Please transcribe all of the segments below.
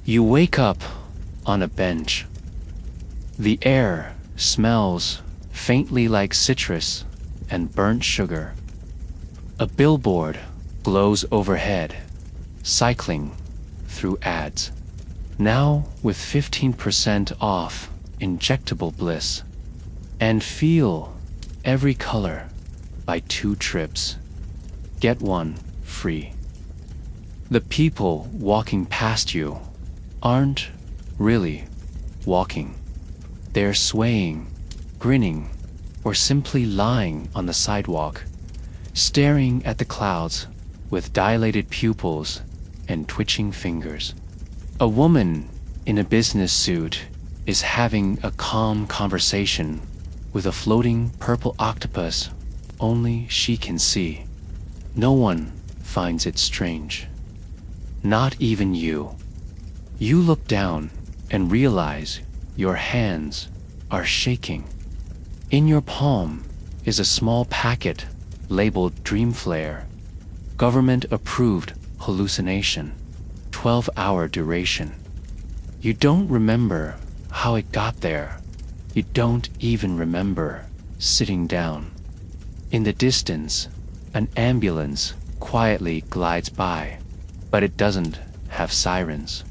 You wake up on a bench. The air smells faintly like citrus and burnt sugar. A billboard glows overhead, cycling through ads. Now with 15% off injectable bliss. And feel every color by 2 trips. Get 1 free. The people walking past you aren't really walking. They're swaying, grinning, or simply lying on the sidewalk, staring at the clouds with dilated pupils and twitching fingers. A woman in a business suit is having a calm conversation with a floating purple octopus only she can see. No one finds it strange. Not even you. You look down and realize your hands are shaking. In your palm is a small packet labeled Dream Flare, government-approved hallucination, 12-hour duration. You don't remember how it got there. You don't even remember sitting down. In the distance, an ambulance quietly glides by, but it doesn't have sirens.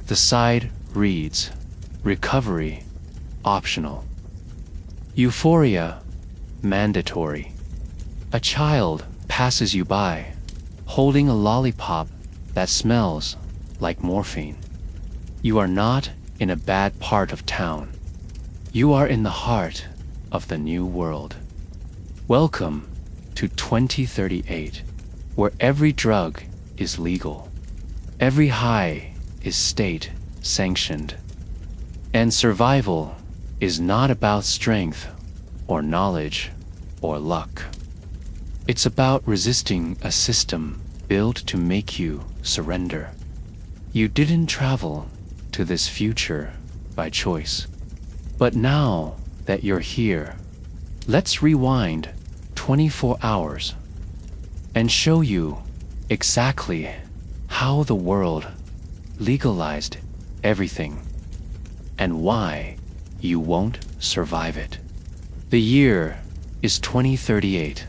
The side reads, "Recovery, optional." Euphoria, mandatory. A child passes you by, holding a lollipop that smells like morphine. You are not in a bad part of town. You are in the heart of the new world. Welcome to 2038, where every drug is legal. Every high is state-sanctioned. And survival is not about strength or knowledge or luck. It's about resisting a system built to make you surrender. You didn't travel to this future by choice. But now that you're here, let's rewind 24 hours and show you exactly how the world legalized everything and why you won't survive it. The year is 2038.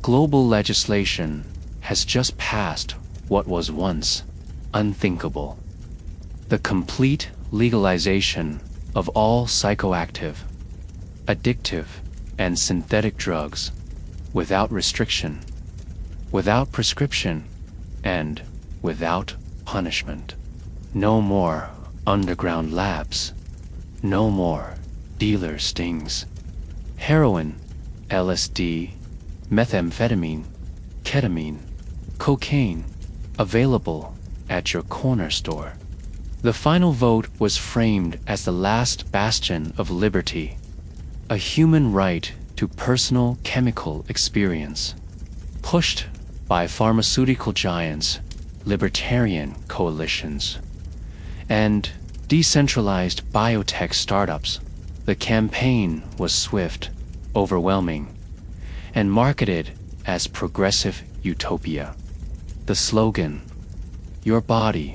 Global legislation has just passed what was once unthinkable. The complete legalization of all psychoactive, addictive, and synthetic drugs without restriction, without prescription, and without punishment. No more underground labs. No more dealer stings. Heroin, LSD, methamphetamine, ketamine, cocaine, available at your corner store. The final vote was framed as the last bastion of liberty, a human right to personal chemical experience, pushed by pharmaceutical giants, libertarian coalitions, and decentralized biotech startups. The campaign was swift, overwhelming, and marketed as progressive utopia. The slogan, "Your body,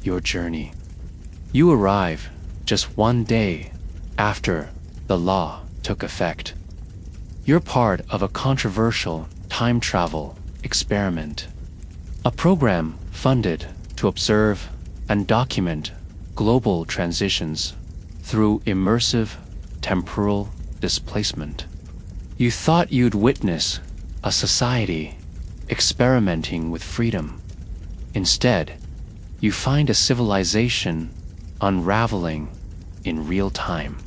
your journey." You arrive just 1 day after the law took effect. You're part of a controversial time travel experiment, a program funded to observe and document global transitions through immersive temporal displacement. You thought you'd witness a society experimenting with freedom. Instead, you find a civilization unraveling in real time.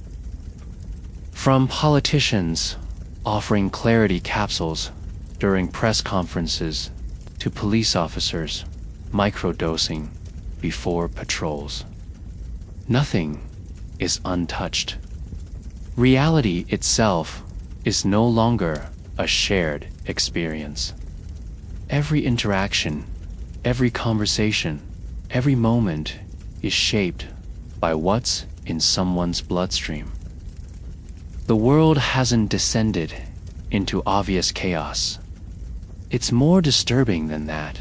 From politicians offering clarity capsules during press conferences to police officers microdosing before patrols. Nothing is untouched. Reality itself is no longer a shared experience. Every interaction, every conversation, every moment is shaped by what's in someone's bloodstream. The world hasn't descended into obvious chaos. It's more disturbing than that.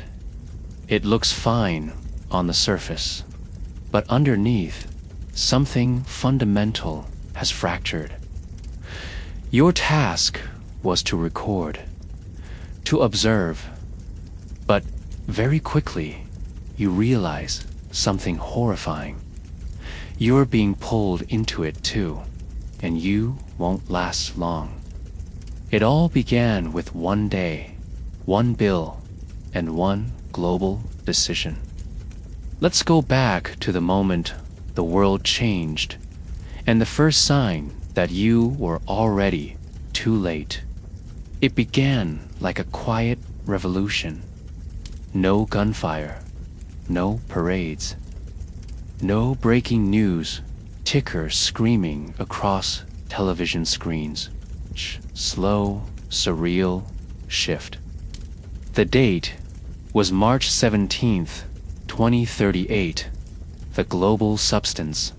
It looks fine on the surface, But underneath, something fundamental has fractured. Your task was to record, to observe, but very quickly you realize something horrifying. You're being pulled into it too, and you won't last long. It all began with one day, one bill, and one global decision. Let's go back to the moment the world changed, and the first sign that you were already too late. It began like a quiet revolution. No gunfire, no parades, no breaking news ticker screaming across television screens. Slow, surreal shift. The date was March 17th, 2038. The Global Substance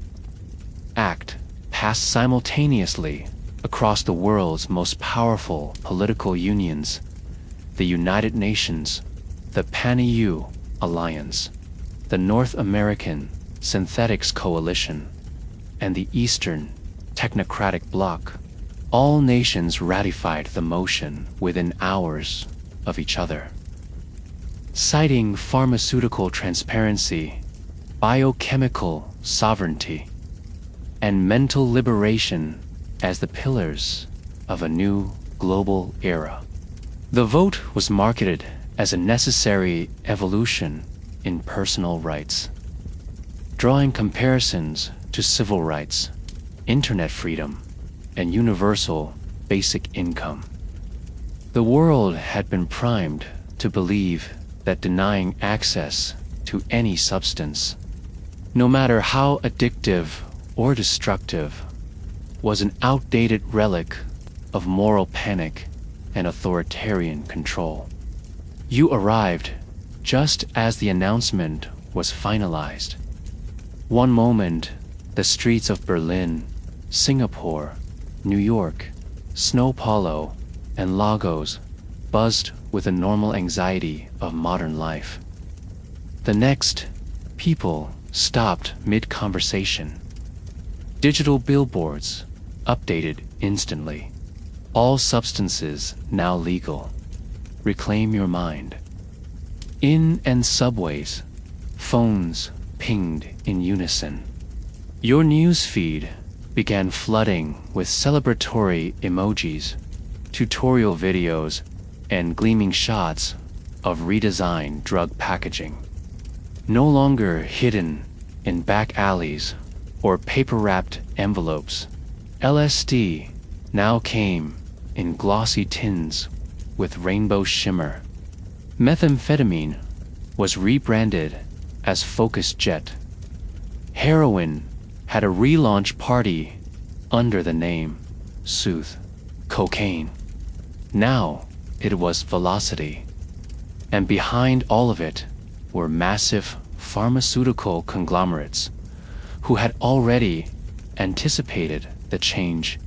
Act passed simultaneously across the world's most powerful political unions, the United Nations, the Pan-EU Alliance, the North American Synthetics Coalition, and the Eastern Technocratic Bloc. All nations ratified the motion within hours of each other. Citing pharmaceutical transparency, biochemical sovereignty, and mental liberation as the pillars of a new global era. The vote was marketed as a necessary evolution in personal rights, drawing comparisons to civil rights, internet freedom, and universal basic income. The world had been primed to believe that denying access to any substance, no matter how addictive or destructive, was an outdated relic of moral panic and authoritarian control. You arrived just as the announcement was finalized. One moment, the streets of Berlin, Singapore, New York, Sao Paulo, and Lagos buzzed with the normal anxiety of modern life. The next, people stopped mid-conversation. Digital billboards updated instantly. All substances now legal. Reclaim your mind. In and subways, phones pinged in unison. Your news feed began flooding with celebratory emojis, tutorial videos, and gleaming shots of redesigned drug packaging. No longer hidden in back alleys or paper-wrapped envelopes, LSD now came in glossy tins with rainbow shimmer. Methamphetamine was rebranded as FocusJet. Heroin had a relaunch party under the name Soothe. Cocaine. Now it was velocity. And behind all of it were massive pharmaceutical conglomerates who had already anticipated the change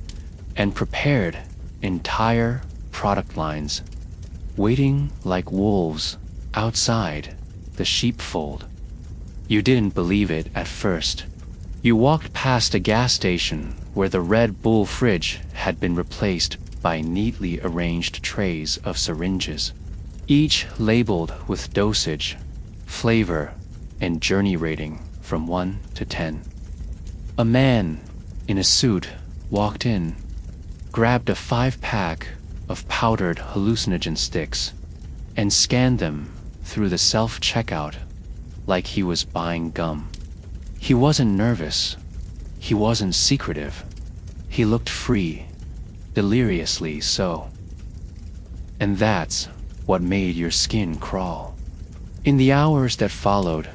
and prepared entire product lines, waiting like wolves outside the sheepfold. You didn't believe it at first. You walked past a gas station where the Red Bull fridge had been replaced by neatly arranged trays of syringes, each labeled with dosage, flavor, and journey rating from 1 to 10. A man in a suit walked in, grabbed a 5-pack of powdered hallucinogen sticks, and scanned them through the self-checkout like he was buying gum. He wasn't nervous. He wasn't secretive. He looked free, deliriously so. And that's what made your skin crawl. In the hours that followed,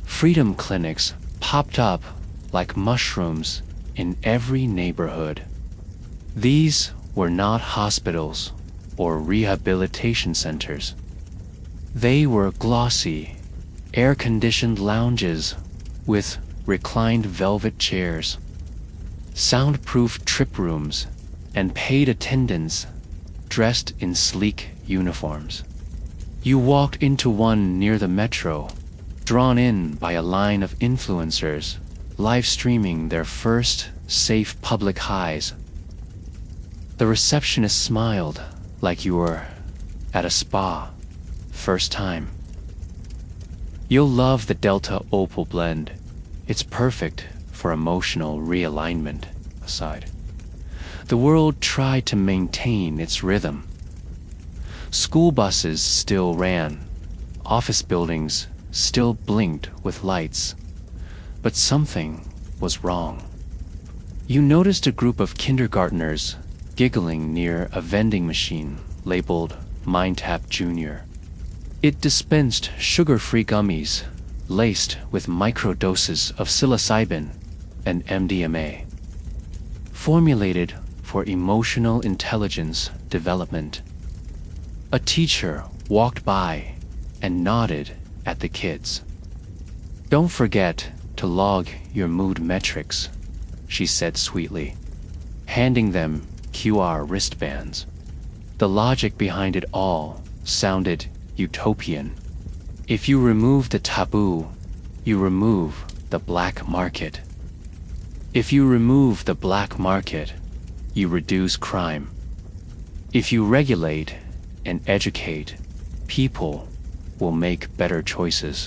freedom clinics popped up like mushrooms in every neighborhood. These were not hospitals or rehabilitation centers. They were glossy, air-conditioned lounges with reclined velvet chairs, soundproof trip rooms, and paid attendants dressed in sleek uniforms. You walked into one near the metro, drawn in by a line of influencers, live streaming their first safe public highs. The receptionist smiled like you were at a spa, first time. You'll love the Delta Opal blend. It's perfect for emotional realignment. Aside, the world tried to maintain its rhythm. School buses still ran, office buildings still blinked with lights, but something was wrong. You noticed a group of kindergartners giggling near a vending machine labeled MindTap Jr. It dispensed sugar-free gummies laced with microdoses of psilocybin and MDMA, formulated for emotional intelligence development. A teacher walked by and nodded at the kids. "Don't forget to log your mood metrics," she said sweetly, handing them QR wristbands. The logic behind it all sounded utopian. If you remove the taboo, you remove the black market. If you remove the black market, you reduce crime. If you regulate and educate, people will make better choices.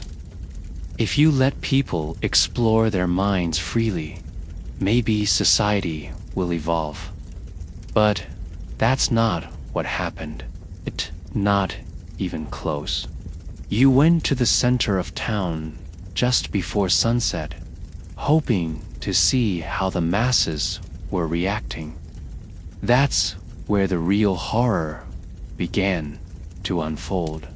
If you let people explore their minds freely, maybe society will evolve. But that's not what happened. Not even close. You went to the center of town just before sunset, hoping to see how the masses were reacting. That's where the real horror began to unfold.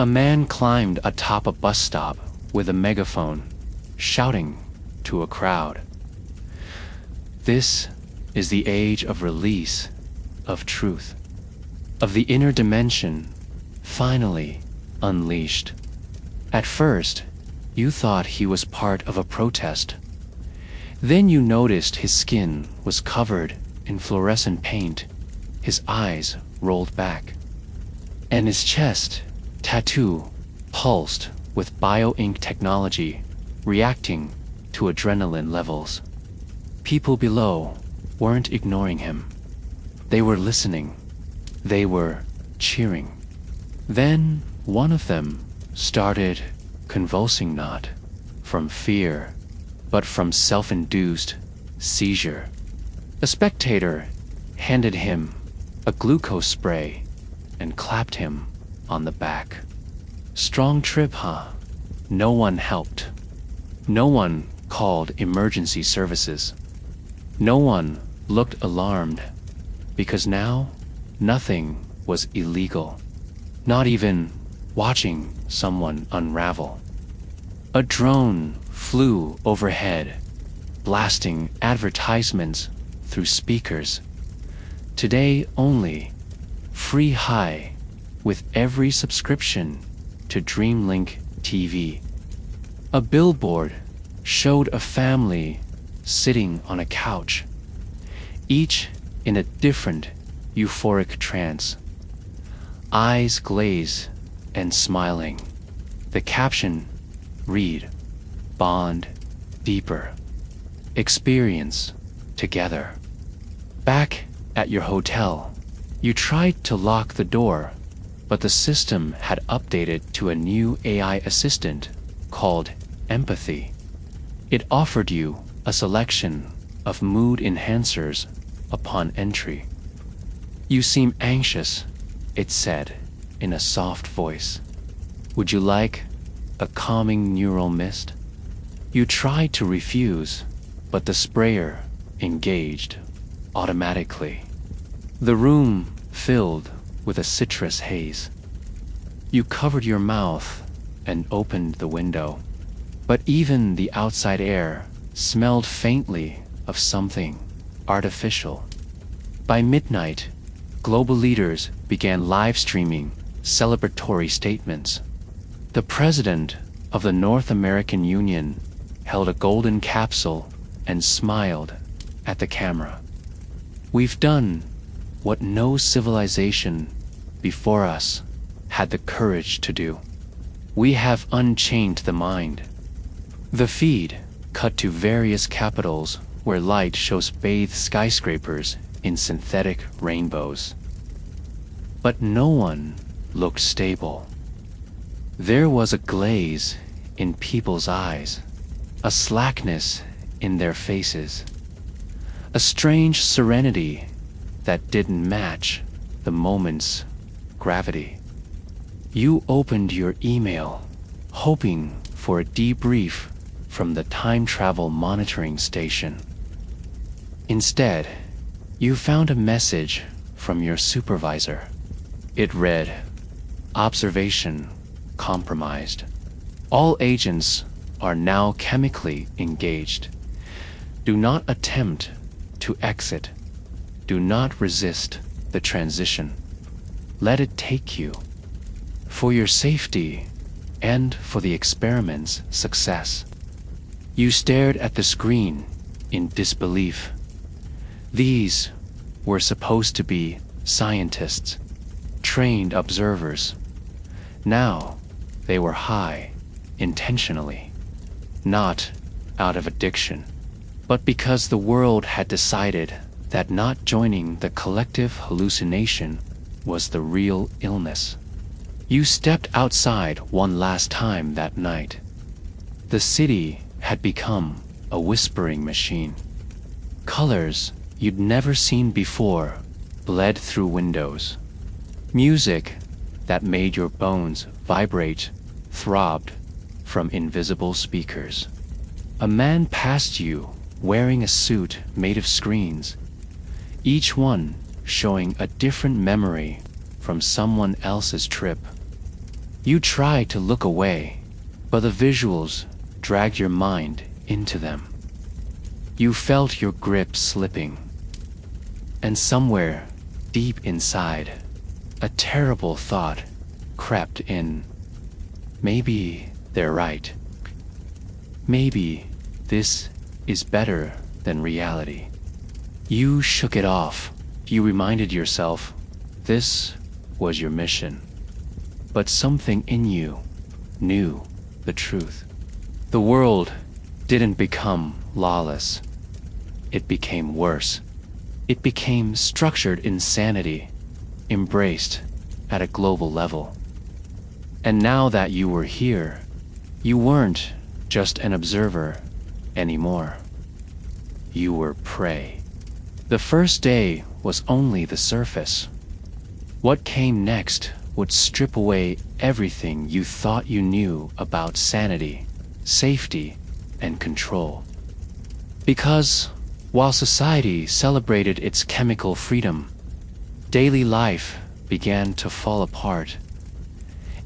A man climbed atop a bus stop with a megaphone, shouting to a crowd. This is the age of release, of truth, of the inner dimension finally unleashed. At first, you thought he was part of a protest. Then you noticed his skin was covered in fluorescent paint, his eyes rolled back, and his chest tattoo pulsed with bio-ink technology, reacting to adrenaline levels. People below weren't ignoring him. They were listening. They were cheering. Then one of them started convulsing, not from fear, but from self-induced seizure. A spectator handed him a glucose spray and clapped him on the back. "Strong trip, huh?" No one helped. No one called emergency services. No one looked alarmed, because now nothing was illegal, not even watching someone unravel. A drone flew overhead, blasting advertisements through speakers. Today only, free high with every subscription to Dreamlink TV. A billboard showed a family sitting on a couch, each in a different euphoric trance, eyes glazed and smiling. The caption read, "Bond deeper. Experience together." Back at your hotel, you tried to lock the door, but the system had updated to a new AI assistant called Empathy. It offered you a selection of mood enhancers upon entry. "You seem anxious," it said in a soft voice. "Would you like a calming neural mist?" You tried to refuse, but the sprayer engaged automatically. The room filled with a citrus haze. You covered your mouth and opened the window, but even the outside air smelled faintly of something artificial. By midnight, global leaders began live streaming celebratory statements. The president of the North American Union held a golden capsule and smiled at the camera. "We've done what no civilization before us had the courage to do. We have unchained the mind. The feed cut to various capitals where light shows bathed skyscrapers in synthetic rainbows. But no one looked stable. There was a glaze in people's eyes, a slackness in their faces, a strange serenity that didn't match the moment's gravity. You opened your email, hoping for a debrief from the time travel monitoring station. Instead, you found a message from your supervisor. It read, "Observation compromised. All agents are now chemically engaged. Do not attempt to exit. Do not resist the transition. Let it take you. For your safety and for the experiment's success." You stared at the screen in disbelief. These were supposed to be scientists, trained observers. Now they were high intentionally, not out of addiction, but because the world had decided that not joining the collective hallucination was the real illness. You stepped outside one last time that night. The city had become a whispering machine. Colors you'd never seen before bled through windows. Music that made your bones vibrate throbbed from invisible speakers. A man passed you wearing a suit made of screens, each one showing a different memory from someone else's trip. You tried to look away, but the visuals dragged your mind into them. You felt your grip slipping, and somewhere deep inside, a terrible thought crept in. Maybe they're right. Maybe this is better than reality. You shook it off. You reminded yourself this was your mission. But something in you knew the truth. The world didn't become lawless. It became worse. It became structured insanity, embraced at a global level. And now that you were here, you weren't just an observer anymore. You were prey. The first day was only the surface. What came next would strip away everything you thought you knew about sanity, safety, and control. Because while society celebrated its chemical freedom, daily life began to fall apart,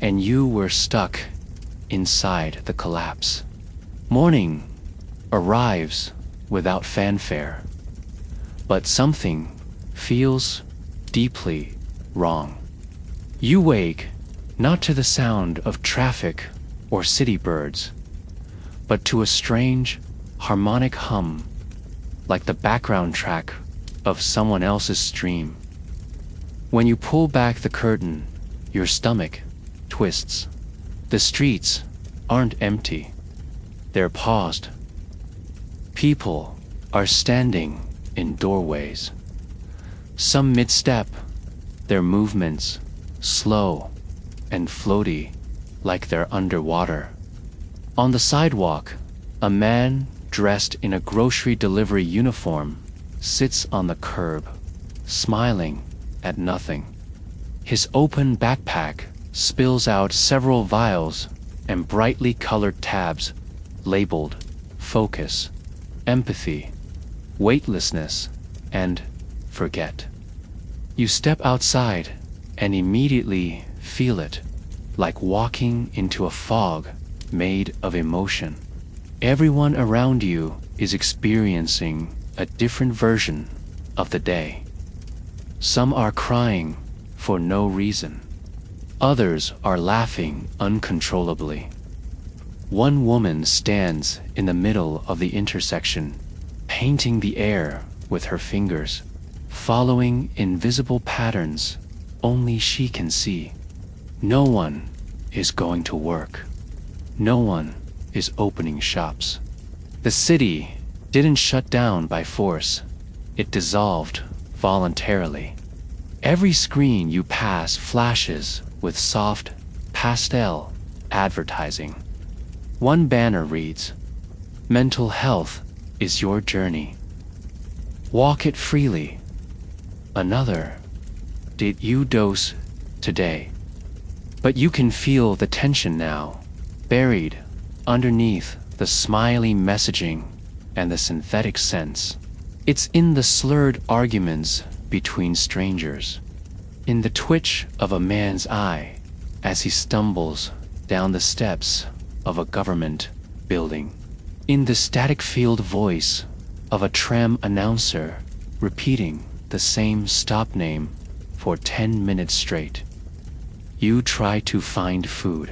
and you were stuck inside the collapse. Morning arrives without fanfare, but something feels deeply wrong. You wake not to the sound of traffic or city birds, but to a strange, harmonic hum, like the background track of someone else's stream. When you pull back the curtain, your stomach twists. The streets aren't empty. They're paused. People are standing in doorways. Some mid-step, their movements slow and floaty like they're underwater. On the sidewalk, a man dressed in a grocery delivery uniform sits on the curb, smiling at nothing. His open backpack spills out several vials and brightly colored tabs labeled focus, empathy, weightlessness, and forget. You step outside and immediately feel it, like walking into a fog made of emotion. Everyone around you is experiencing a different version of the day. Some are crying for no reason. Others are laughing uncontrollably. One woman stands in the middle of the intersection, painting the air with her fingers, following invisible patterns only she can see. No one is going to work. No one is opening shops. The city didn't shut down by force. It dissolved voluntarily. Every screen you pass flashes with soft, pastel advertising. One banner reads, "Mental health is your journey. Walk it freely." Another, "Did you dose today?" But you can feel the tension now, buried underneath the smiley messaging and the synthetic sense. It's in the slurred arguments between strangers, in the twitch of a man's eye as he stumbles down the steps of a government building, in the static-filled voice of a tram announcer repeating the same stop name for 10 minutes straight. You try to find food.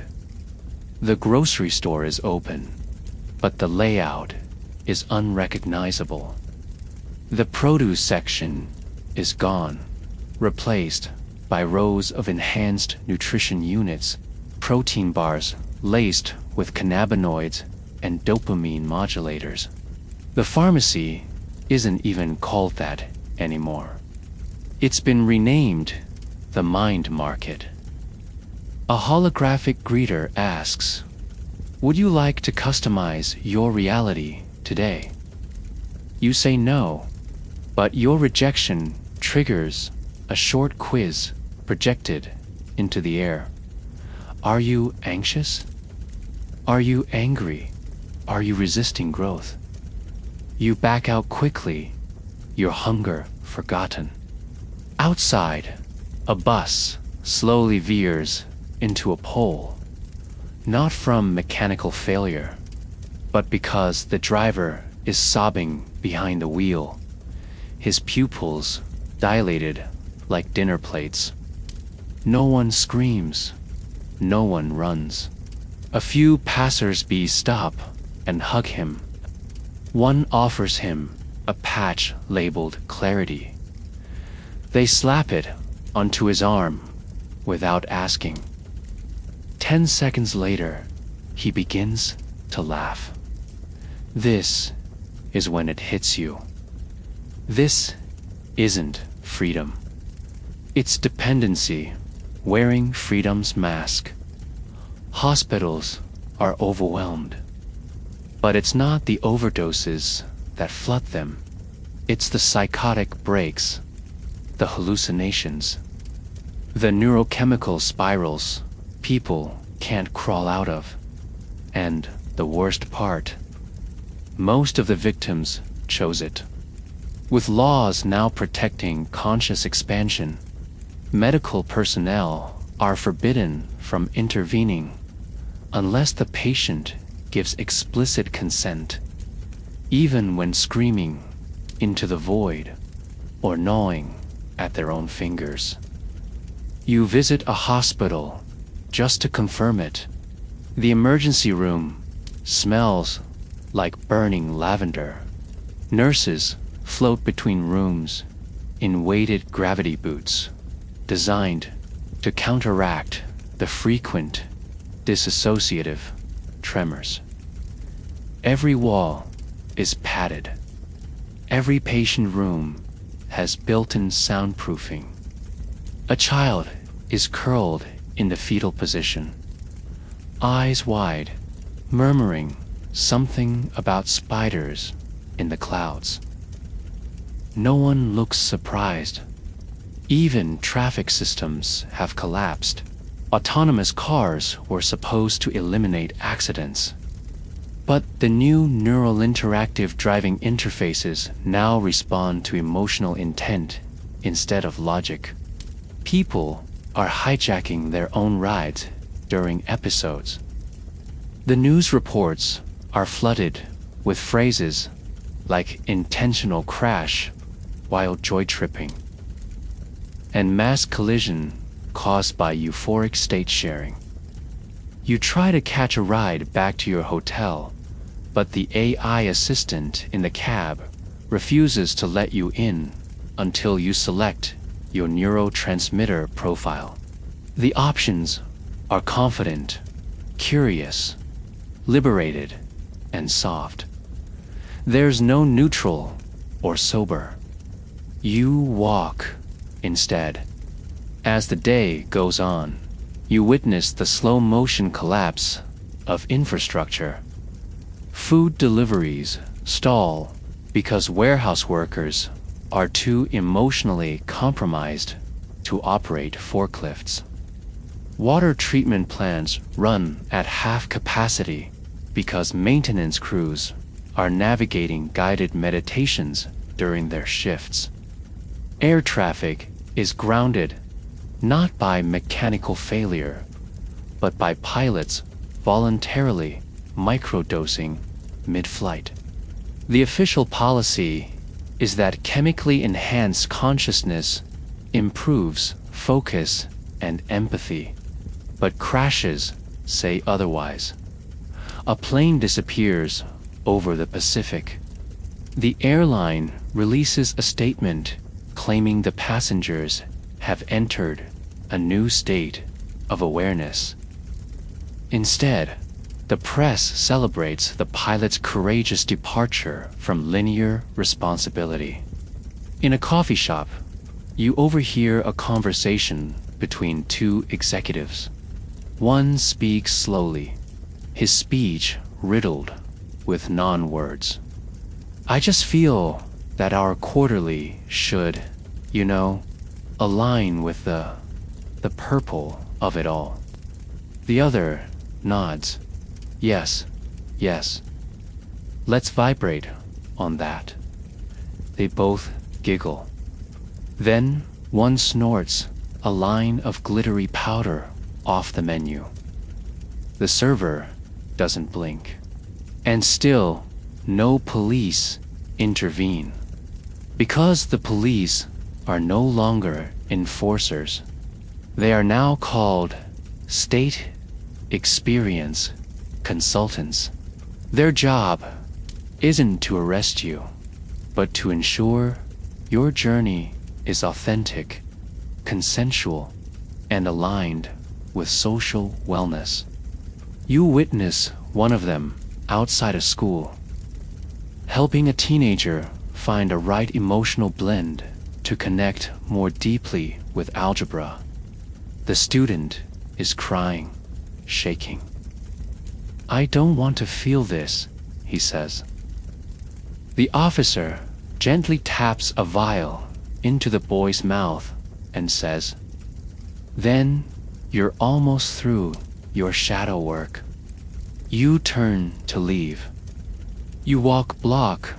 The grocery store is open, but the layout is unrecognizable. The produce section is gone, replaced by rows of enhanced nutrition units, protein bars laced with cannabinoids and dopamine modulators. The pharmacy isn't even called that anymore. It's been renamed the Mind Market. A holographic greeter asks, "Would you like to customize your reality today?" You say no, but your rejection triggers a short quiz projected into the air. Are you anxious? Are you angry? Are you resisting growth? You back out quickly, your hunger forgotten. Outside, a bus slowly veers into a pole, not from mechanical failure, but because the driver is sobbing behind the wheel, his pupils dilated like dinner plates. No one screams, no one runs. A few passers-by stop and hug him. One offers him a patch labeled Clarity. They slap it onto his arm without asking. 10 seconds later, he begins to laugh. This is when it hits you. This isn't freedom. It's dependency wearing freedom's mask. Hospitals are overwhelmed. But it's not the overdoses that flood them. It's the psychotic breaks, the hallucinations, the neurochemical spirals people can't crawl out of. And the worst part, most of the victims chose it. With laws now protecting conscious expansion, medical personnel are forbidden from intervening unless the patient gives explicit consent, even when screaming into the void or gnawing at their own fingers. You visit a hospital just to confirm it. The emergency room smells like burning lavender. Nurses float between rooms in weighted gravity boots designed to counteract the frequent dissociative tremors. Every wall is padded. Every patient room has built-in soundproofing. A child is curled in the fetal position, eyes wide, murmuring something about spiders in the clouds. No one looks surprised. Even traffic systems have collapsed. Autonomous cars were supposed to eliminate accidents. But the new neural interactive driving interfaces now respond to emotional intent instead of logic. People are hijacking their own rides during episodes. The news reports are flooded with phrases like intentional crash while joy tripping and mass collision caused by euphoric state sharing. You try to catch a ride back to your hotel, but the AI assistant in the cab refuses to let you in until you select your neurotransmitter profile. The options are confident, curious, liberated, and soft. There's no neutral or sober. You walk instead. As the day goes on, you witness the slow-motion collapse of infrastructure. Food deliveries stall because warehouse workers are too emotionally compromised to operate forklifts. Water treatment plants run at half capacity because maintenance crews are navigating guided meditations during their shifts. Air traffic is grounded not by mechanical failure, but by pilots voluntarily microdosing mid-flight. The official policy is that chemically enhanced consciousness improves focus and empathy, but crashes say otherwise. A plane disappears over the Pacific. The airline releases a statement claiming the passengers have entered a new state of awareness. Instead, the press celebrates the pilot's courageous departure from linear responsibility. In a coffee shop, you overhear a conversation between two executives. One speaks slowly, his speech riddled with non-words. I just feel that our quarterly should, align with the purple of it all. The other nods. Yes, yes. Let's vibrate on that. They both giggle. Then one snorts a line of glittery powder off the menu. The server doesn't blink. And still, no police intervene. Because the police are no longer enforcers. They are now called state experience consultants. Their job isn't to arrest you, but to ensure your journey is authentic, consensual, and aligned with social wellness. You witness one of them outside a school, helping a teenager find a right emotional blend to connect more deeply with algebra. The student is crying, shaking. I don't want to feel this, he says. The officer gently taps a vial into the boy's mouth and says, Then you're almost through your shadow work. You turn to leave. You walk block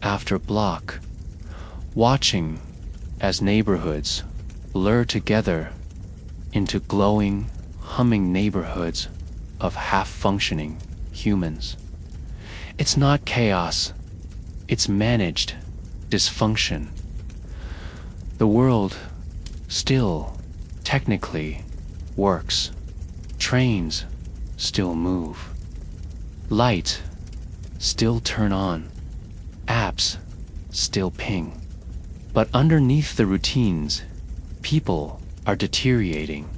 after block, watching as neighborhoods blur together into glowing, humming neighborhoods of half-functioning humans. It's not chaos, it's managed dysfunction. The world still technically works. Trains still move. Lights still turn on. Apps still ping. But underneath the routines, people are deteriorating.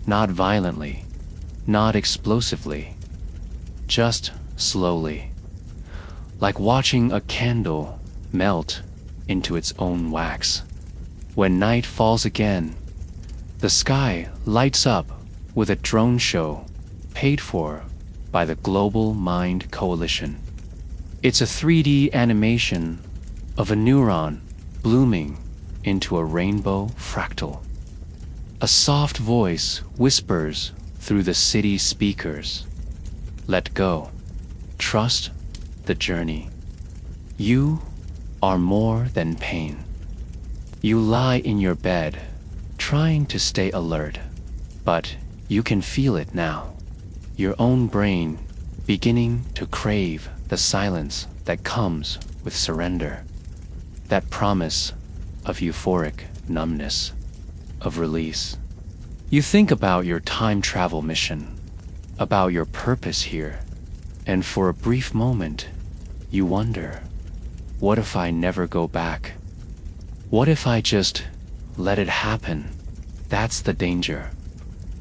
Not violently, not explosively, just slowly. Like watching a candle melt into its own wax. When night falls again, the sky lights up with a drone show paid for by the Global Mind Coalition. It's a 3D animation of a neuron blooming into a rainbow fractal. A soft voice whispers through the city speakers. Let go. Trust the journey. You are more than pain. You lie in your bed, trying to stay alert, but you can feel it now. Your own brain beginning to crave the silence that comes with surrender. That promise of euphoric numbness, of release. You think about your time travel mission, about your purpose here, and for a brief moment, you wonder, what if I never go back? What if I just let it happen? That's the danger.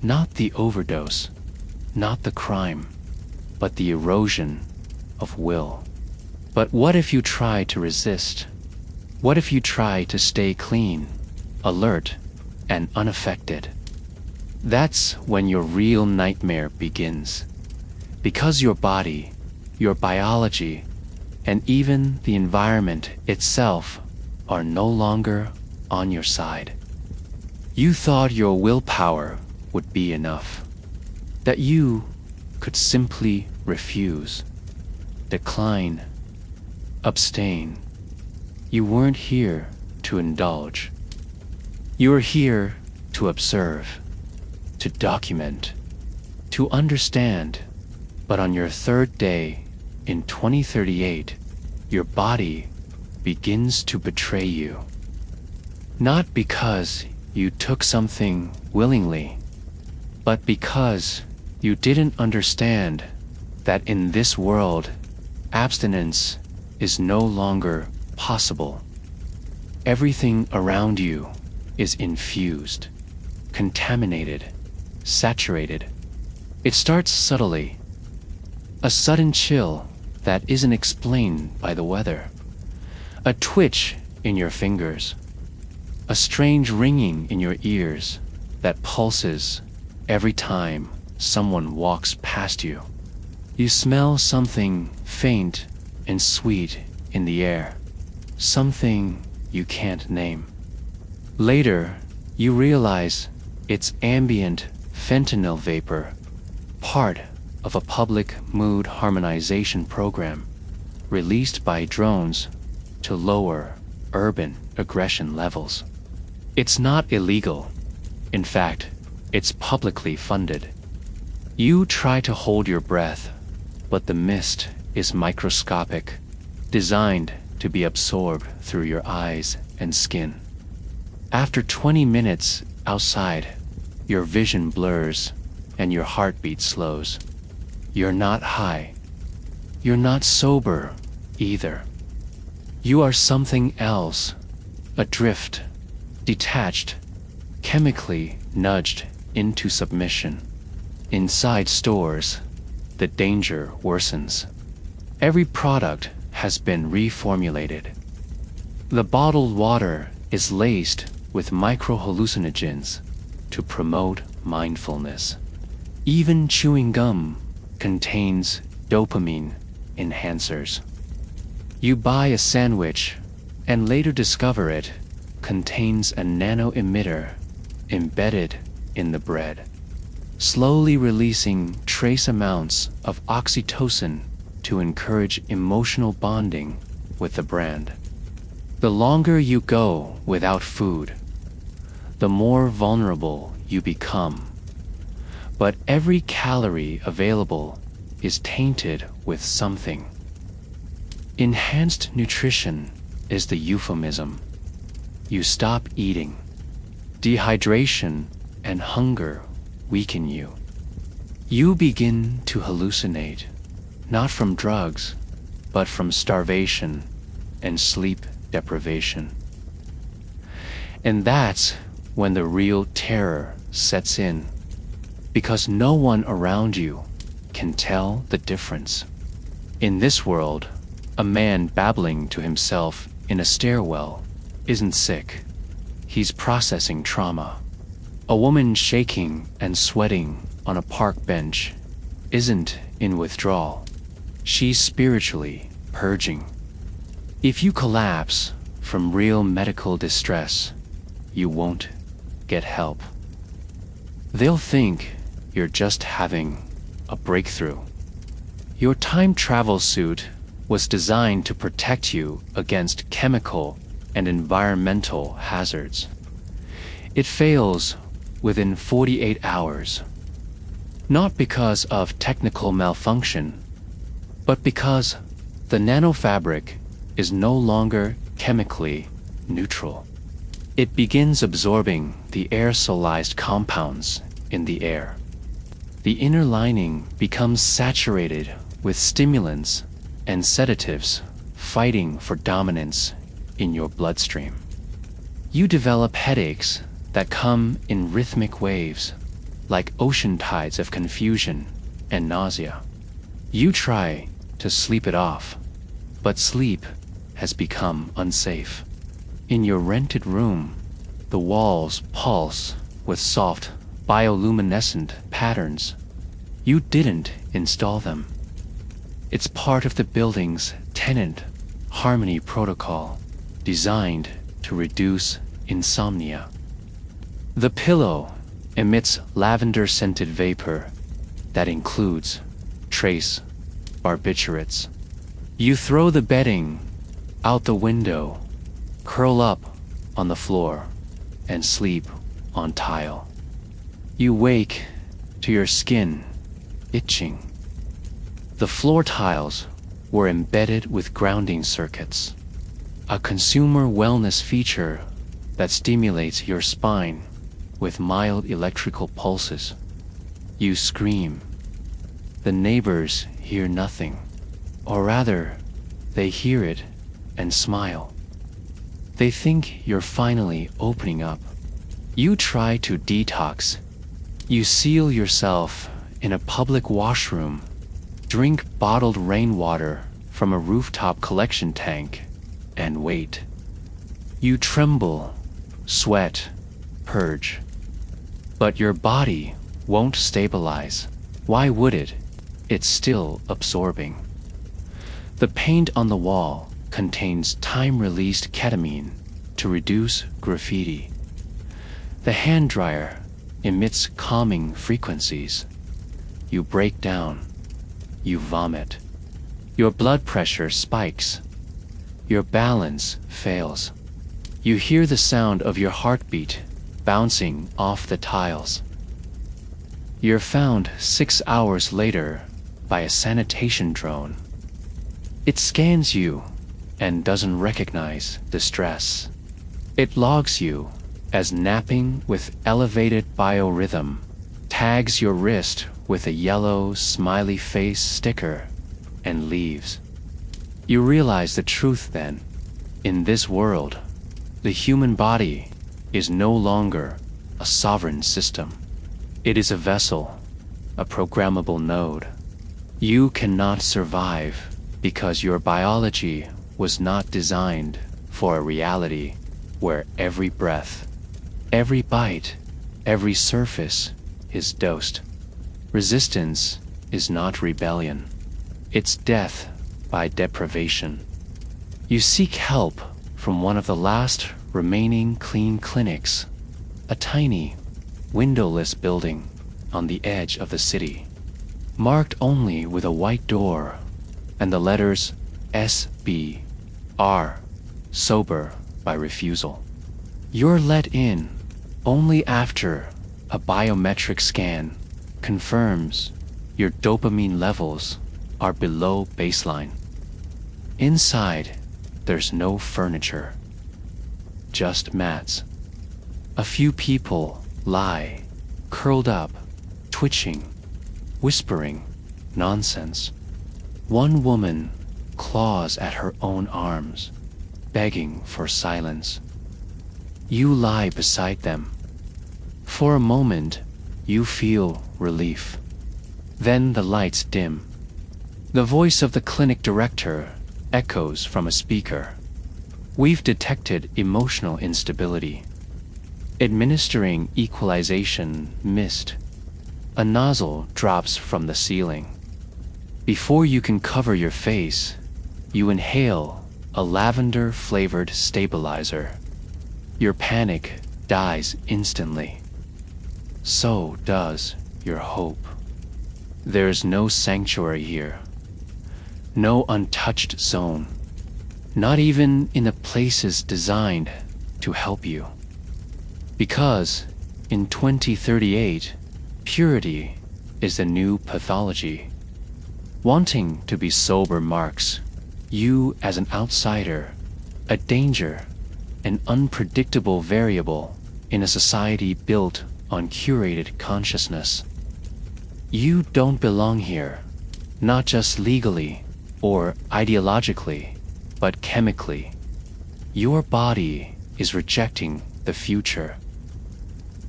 Not the overdose, not the crime, but the erosion of will. But what if you try to resist? What if you try to stay clean, alert, and unaffected? That's when your real nightmare begins. Because your body, your biology, and even the environment itself are no longer on your side. You thought your willpower would be enough, that you could simply refuse, decline, abstain. You weren't here to indulge. You were here to observe, to document, to understand. But on your third day, in 2038, your body begins to betray you. Not because you took something willingly, but because you didn't understand that in this world, abstinence is no longer possible. Everything around you is infused, contaminated, saturated. It starts subtly. A sudden chill that isn't explained by the weather. A twitch in your fingers. A strange ringing in your ears that pulses every time someone walks past you. You smell something faint and sweet in the air. Something you can't name. Later, you realize it's ambient fentanyl vapor, part of a public mood harmonization program released by drones to lower urban aggression levels. It's not illegal. In fact, it's publicly funded. You try to hold your breath, but the mist is microscopic, designed to be absorbed through your eyes and skin. After 20 minutes outside, your vision blurs and your heartbeat slows. You're not high. You're not sober either. You are something else, adrift, detached, chemically nudged into submission. Inside stores, the danger worsens. Every product has been reformulated. The bottled water is laced with micro-hallucinogens to promote mindfulness. Even chewing gum contains dopamine enhancers. You buy a sandwich and later discover it contains a nano-emitter embedded in the bread, slowly releasing trace amounts of oxytocin to encourage emotional bonding with the brand. The longer you go without food, the more vulnerable you become. But every calorie available is tainted with something. Enhanced nutrition is the euphemism. You stop eating. Dehydration and hunger weaken you. You begin to hallucinate, not from drugs, but from starvation and sleep deprivation. And that's when the real terror sets in, because no one around you can tell the difference. In this world, a man babbling to himself in a stairwell isn't sick. He's processing trauma. A woman shaking and sweating on a park bench isn't in withdrawal. She's spiritually purging. If you collapse from real medical distress, you won't get help. They'll think you're just having a breakthrough. Your time travel suit was designed to protect you against chemical and environmental hazards. It fails within 48 hours, not because of technical malfunction, but because the nanofabric is no longer chemically neutral. It begins absorbing the aerosolized compounds in the air. The inner lining becomes saturated with stimulants and sedatives fighting for dominance in your bloodstream. You develop headaches that come in rhythmic waves, like ocean tides of confusion and nausea. You try to sleep it off, but sleep has become unsafe. In your rented room, the walls pulse with soft, bioluminescent patterns. You didn't install them. It's part of the building's tenant harmony protocol, designed to reduce insomnia. The pillow emits lavender-scented vapor that includes trace barbiturates. You throw the bedding out the window, curl up on the floor, and sleep on tile. You wake to your skin itching. The floor tiles were embedded with grounding circuits, a consumer wellness feature that stimulates your spine with mild electrical pulses. You scream. The neighbors hear nothing, or rather, they hear it and smile. They think you're finally opening up. You try to detox. You seal yourself in a public washroom, drink bottled rainwater from a rooftop collection tank, and wait. You tremble, sweat, purge. But your body won't stabilize. Why would it? It's still absorbing. The paint on the wall contains time-released ketamine to reduce graffiti. The hand dryer emits calming frequencies. You break down. You vomit. Your blood pressure spikes. Your balance fails. You hear the sound of your heartbeat bouncing off the tiles. You're found 6 hours later by a sanitation drone. It scans you and doesn't recognize distress. It logs you as napping with elevated biorhythm, tags your wrist with a yellow smiley face sticker, and leaves. You realize the truth then. In this world, the human body is no longer a sovereign system. It is a vessel, a programmable node. You cannot survive because your biology was not designed for a reality where every breath, every bite, every surface is dosed. Resistance is not rebellion. It's death by deprivation. You seek help from one of the last remaining clean clinics, a tiny, windowless building on the edge of the city, marked only with a white door and the letters SBR, sober by refusal. You're let in only after a biometric scan confirms your dopamine levels are below baseline. Inside, there's no furniture, just mats. A few people lie, curled up, twitching, whispering nonsense. One woman claws at her own arms, begging for silence. You lie beside them. For a moment, you feel relief. Then the lights dim. The voice of the clinic director echoes from a speaker. We've detected emotional instability. Administering equalization missed. A nozzle drops from the ceiling. Before you can cover your face, you inhale a lavender-flavored stabilizer. Your panic dies instantly. So does your hope. There's no sanctuary here. No untouched zone. Not even in the places designed to help you. Because in 2038, purity is the new pathology. Wanting to be sober marks you as an outsider, a danger, an unpredictable variable in a society built on curated consciousness. You don't belong here, not just legally or ideologically, but chemically. Your body is rejecting the future,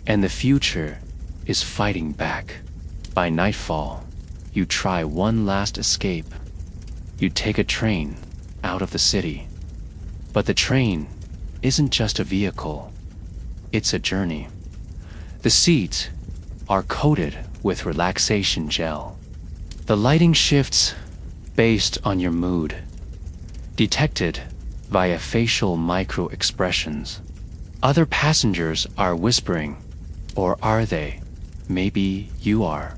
and the future is fighting back. By nightfall, you try one last escape. You take a train out of the city. But the train isn't just a vehicle, it's a journey. The seats are coated with relaxation gel. The lighting shifts based on your mood, detected via facial micro-expressions. Other passengers are whispering, or are they? Maybe you are.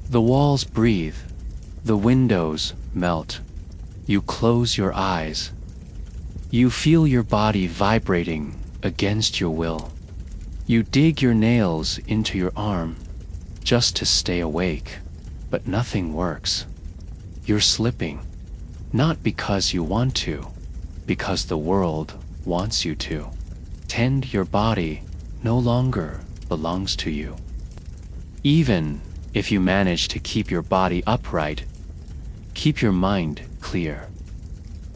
The walls breathe, the windows melt. You close your eyes. You feel your body vibrating against your will. You dig your nails into your arm just to stay awake, but nothing works. You're slipping, not because you want to, because the world wants you to. Tend your body no longer belongs to you. Even if you manage to keep your body upright, keep your mind clear,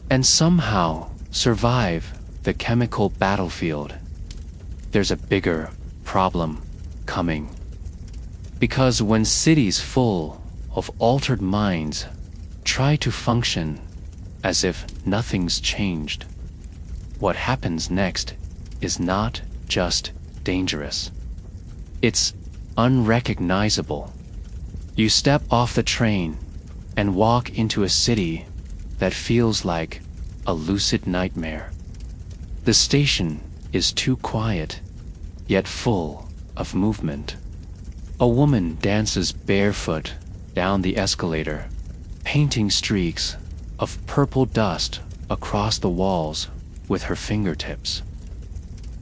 and somehow survive the chemical battlefield, there's a bigger problem coming. Because when cities full of altered minds try to function as if nothing's changed, what happens next is not just dangerous. It's unrecognizable. You step off the train and walk into a city that feels like a lucid nightmare. The station is too quiet, yet full of movement. A woman dances barefoot down the escalator, painting streaks of purple dust across the walls with her fingertips.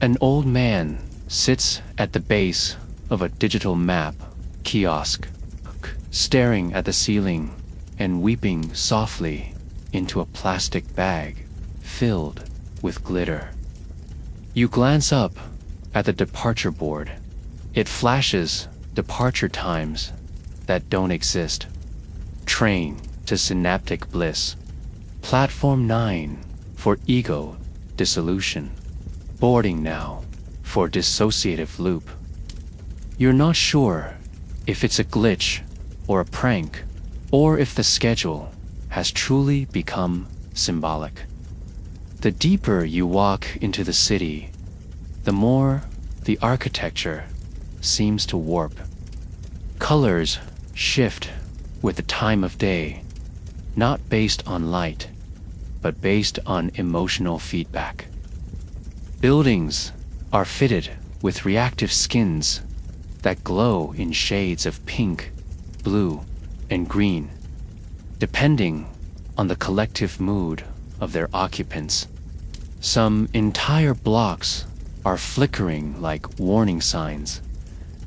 An old man sits at the base of a digital map kiosk, staring at the ceiling and weeping softly into a plastic bag filled with glitter. You glance up at the departure board. It flashes departure times that don't exist. Train to synaptic bliss. Platform 9 for ego dissolution. Boarding now for dissociative loop. You're not sure if it's a glitch or a prank, or if the schedule has truly become symbolic. The deeper you walk into the city, the more the architecture seems to warp. Colors shift with the time of day, not based on light, but based on emotional feedback. Buildings are fitted with reactive skins that glow in shades of pink, blue, and green, depending on the collective mood of their occupants. Some entire blocks are flickering like warning signs,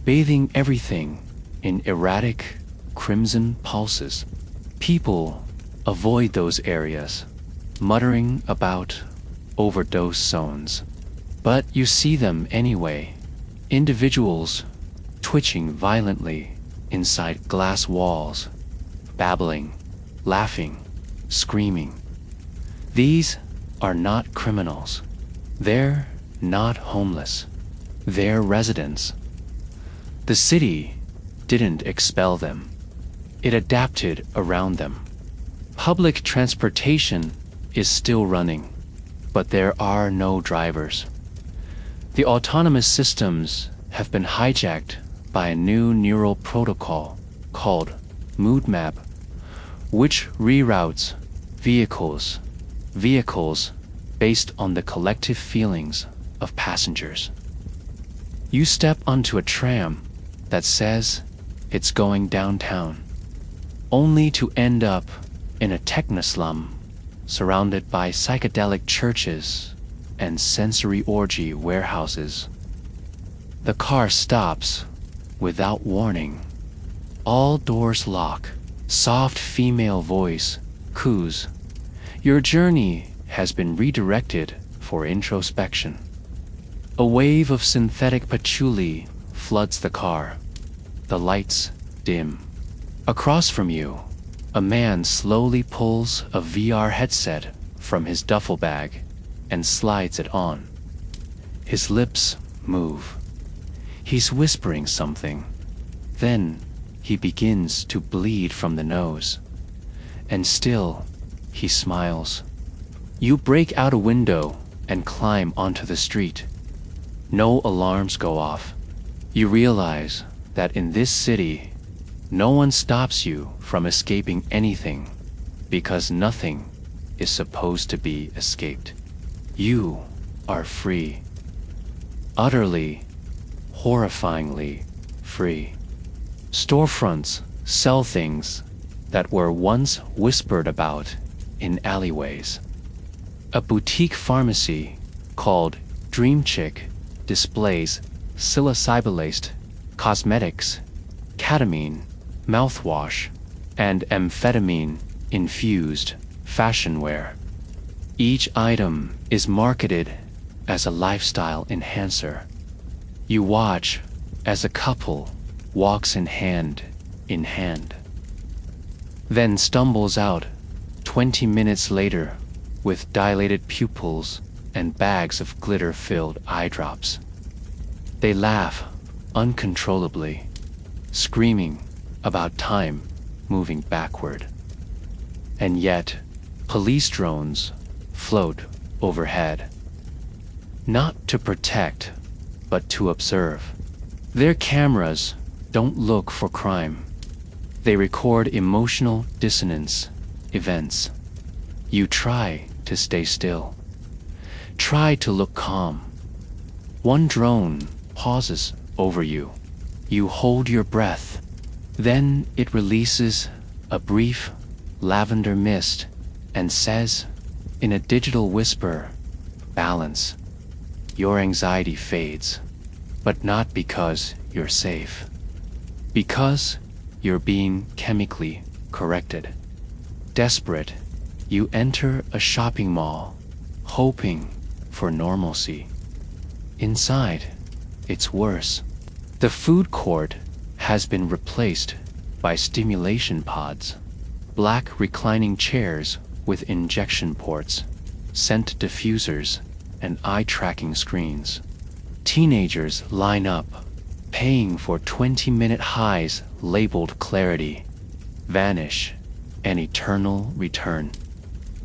bathing everything in erratic crimson pulses. People avoid those areas, muttering about overdose zones. But you see them anyway, individuals twitching violently inside glass walls, babbling, laughing, screaming. These are not criminals. They're not homeless. They're residents. The city didn't expel them. It adapted around them. Public transportation is still running, but there are no drivers. The autonomous systems have been hijacked by a new neural protocol called Mood Map, which reroutes vehicles based on the collective feelings of passengers. You step onto a tram that says it's going downtown, only to end up in a techno-slum surrounded by psychedelic churches and sensory orgy warehouses. The car stops without warning. All doors lock. Soft female voice coos. Your journey has been redirected for introspection. A wave of synthetic patchouli floods the car. The lights dim. Across from you, a man slowly pulls a VR headset from his duffel bag and slides it on. His lips move. He's whispering something, Then he begins to bleed from the nose. And still, he smiles. You break out a window and climb onto the street. No alarms go off. You realize that in this city, no one stops you from escaping anything, because nothing is supposed to be escaped. You are free. Utterly, horrifyingly free. Storefronts sell things that were once whispered about in alleyways. A boutique pharmacy called Dream Chick displays psilocybin-laced cosmetics, ketamine, mouthwash, and amphetamine-infused fashion wear. Each item is marketed as a lifestyle enhancer. You watch as a couple walks in hand, then stumbles out 20 minutes later with dilated pupils and bags of glitter-filled eye drops. They laugh uncontrollably, screaming about time moving backward. And yet, police drones float overhead. Not to protect, but to observe. Their cameras don't look for crime. They record emotional dissonance events. You try to stay still. Try to look calm. One drone pauses over you. You hold your breath. Then it releases a brief lavender mist and says, in a digital whisper, balance. Your anxiety fades, but not because you're safe. Because you're being chemically corrected. Desperate, you enter a shopping mall, hoping for normalcy. Inside, it's worse. The food court has been replaced by stimulation pods, black reclining chairs with injection ports, scent diffusers, and eye-tracking screens. Teenagers line up, paying for 20-minute highs labeled clarity, vanish, and eternal return.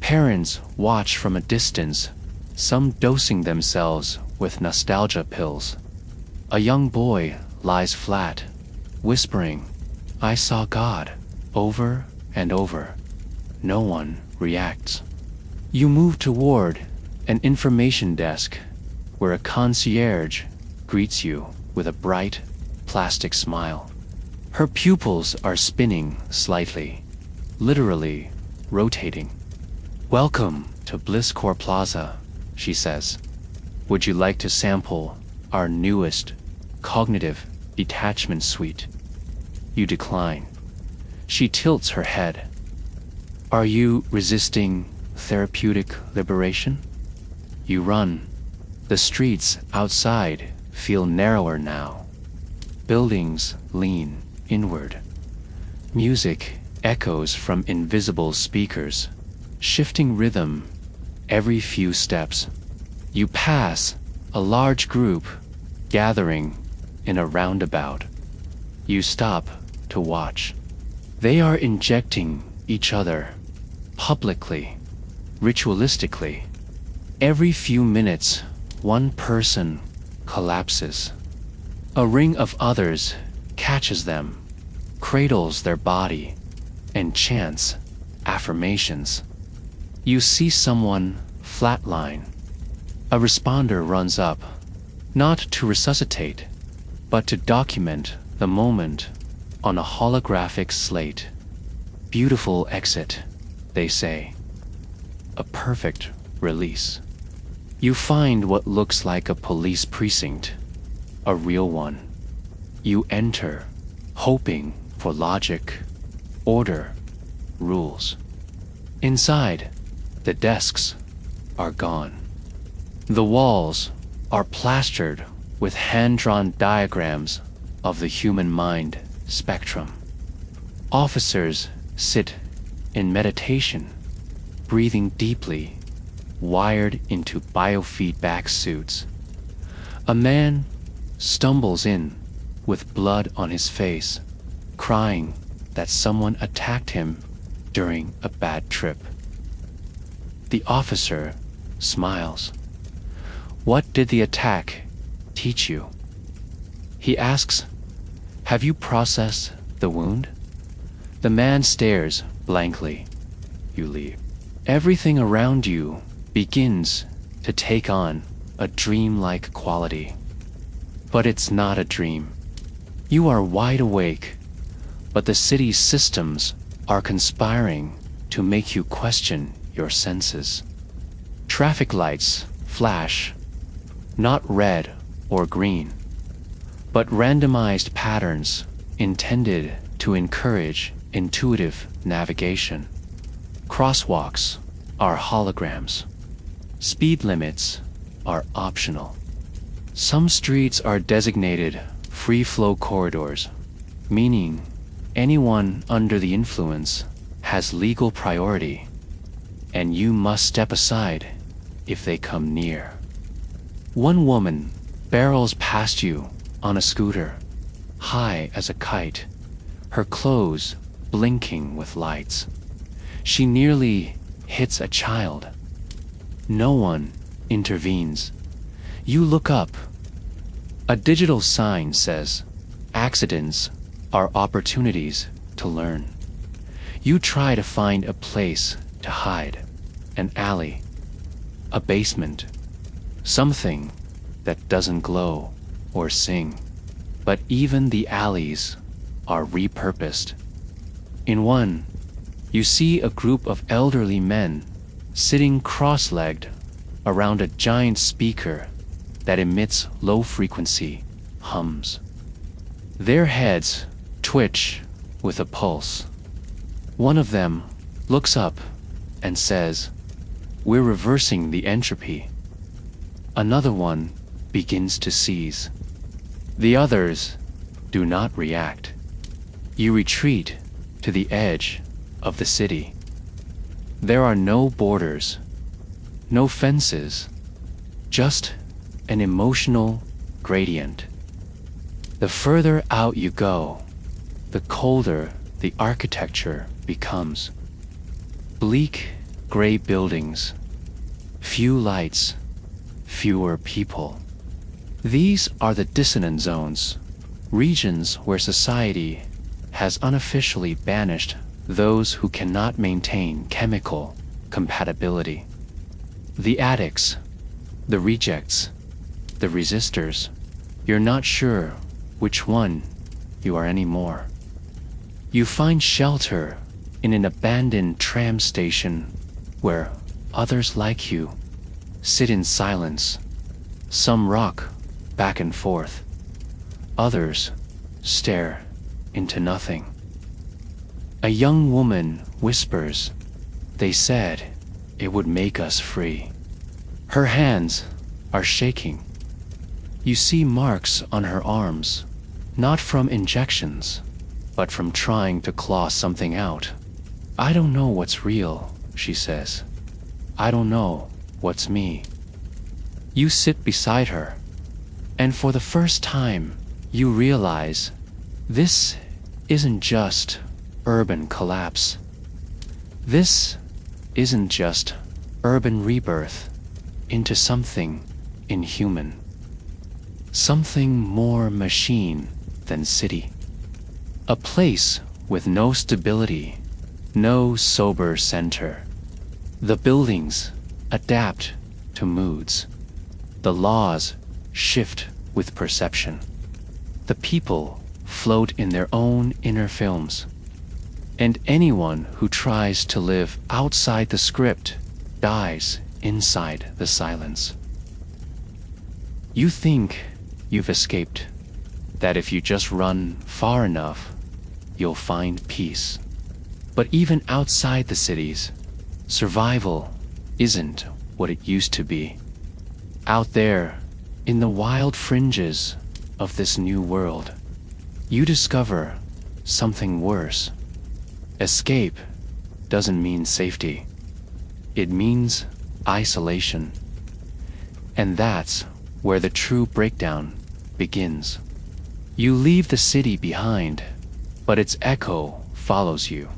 Parents watch from a distance, some dosing themselves with nostalgia pills. A young boy lies flat, whispering, "I saw God," over and over. No one reacts. You move toward an information desk where a concierge greets you with a bright, plastic smile. Her pupils are spinning slightly, literally rotating. "Welcome to Blisscore Plaza," she says. "Would you like to sample our newest cognitive detachment suite?" You decline. She tilts her head. "Are you resisting therapeutic liberation?" You run. The streets outside feel narrower now. Buildings lean inward. Music echoes from invisible speakers, shifting rhythm every few steps. You pass a large group gathering in a roundabout. You stop to watch. They are injecting each other, publicly, ritualistically. Every few minutes, one person collapses. A ring of others catches them, cradles their body, and chants affirmations. You see someone flatline. A responder runs up, not to resuscitate, but to document the moment on a holographic slate. "Beautiful exit," they say. A perfect release. You find what looks like a police precinct, a real one. You enter, hoping for logic, order, rules. Inside, the desks are gone. The walls are plastered with hand-drawn diagrams of the human mind spectrum. Officers sit in meditation, breathing deeply, wired into biofeedback suits. A man stumbles in, with blood on his face, crying that someone attacked him during a bad trip. The officer smiles. What did the attack teach you? He asks, have you processed the wound? The man stares blankly. You leave. Everything around you begins to take on a dreamlike quality. But it's not a dream. You are wide awake, but the city's systems are conspiring to make you question your senses. Traffic lights flash, not red or green, but randomized patterns intended to encourage intuitive navigation. Crosswalks are holograms. Speed limits are optional. Some streets are designated free-flow corridors, meaning anyone under the influence has legal priority, and you must step aside if they come near. One woman barrels past you on a scooter, high as a kite, her clothes blinking with lights. She nearly hits a child. No one intervenes. You look up. A digital sign says, accidents are opportunities to learn. You try to find a place to hide, an alley, a basement, something that doesn't glow or sing. But even the alleys are repurposed. In one, you see a group of elderly men sitting cross-legged around a giant speaker that emits low-frequency hums. Their heads twitch with a pulse. One of them looks up and says, "We're reversing the entropy." Another one begins to seize. The others do not react. You retreat to the edge of the city. There are no borders, no fences, just an emotional gradient. The further out you go, the colder the architecture becomes. Bleak gray buildings, few lights, fewer people. These are the dissonant zones, regions where society has unofficially banished those who cannot maintain chemical compatibility. The addicts, the rejects, the resistors, you're not sure which one you are anymore. You find shelter in an abandoned tram station where others like you sit in silence. Some rock back and forth. Others stare into nothing. A young woman whispers, "They said it would make us free." Her hands are shaking. You see marks on her arms, not from injections, but from trying to claw something out. "I don't know what's real," she says. "I don't know what's me." You sit beside her, and for the first time, you realize this isn't just urban collapse. This isn't just urban rebirth into something inhuman. Something more machine than city. A place with no stability, no sober center. The buildings adapt to moods. The laws shift with perception. The people float in their own inner films. And anyone who tries to live outside the script dies inside the silence. You think you've escaped, that if you just run far enough, you'll find peace. But even outside the cities, survival isn't what it used to be. Out there, in the wild fringes of this new world, you discover something worse. Escape doesn't mean safety. It means isolation. And that's where the true breakdown begins. You leave the city behind, but its echo follows you.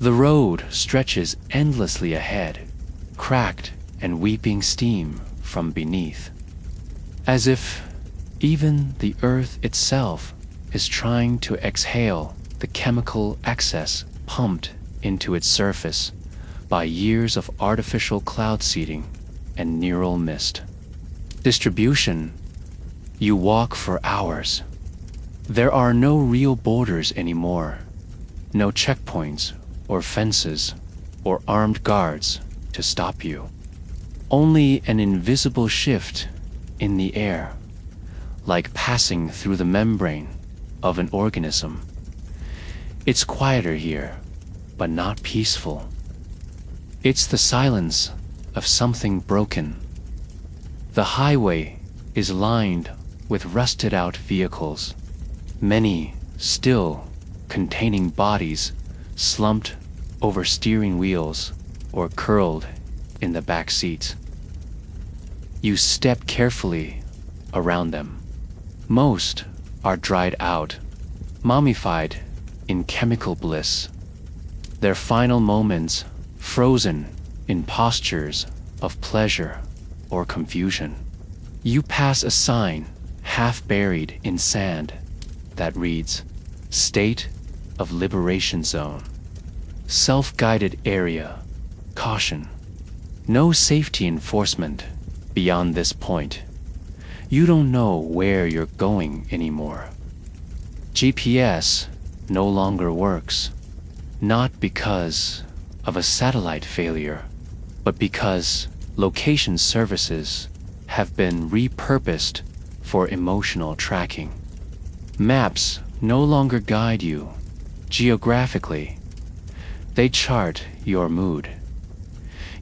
The road stretches endlessly ahead, cracked and weeping steam from beneath, as if even the earth itself is trying to exhale the chemical excess pumped into its surface by years of artificial cloud seeding and neural mist. Distribution. You walk for hours. There are no real borders anymore, no checkpoints or fences or armed guards to stop you. Only an invisible shift in the air, like passing through the membrane of an organism. It's quieter here, but not peaceful. It's the silence of something broken. The highway is lined with rusted-out vehicles, many still containing bodies slumped over steering wheels or curled in the back seats. You step carefully around them. Most are dried out, mummified in chemical bliss, their final moments frozen in postures of pleasure or confusion. You pass a sign half buried in sand that reads, "State of Liberation Zone. Self-guided area. Caution. No safety enforcement beyond this point. You don't know where you're going anymore." GPS no longer works, not because of a satellite failure, but because location services have been repurposed for emotional tracking. Maps no longer guide you geographically. They chart your mood.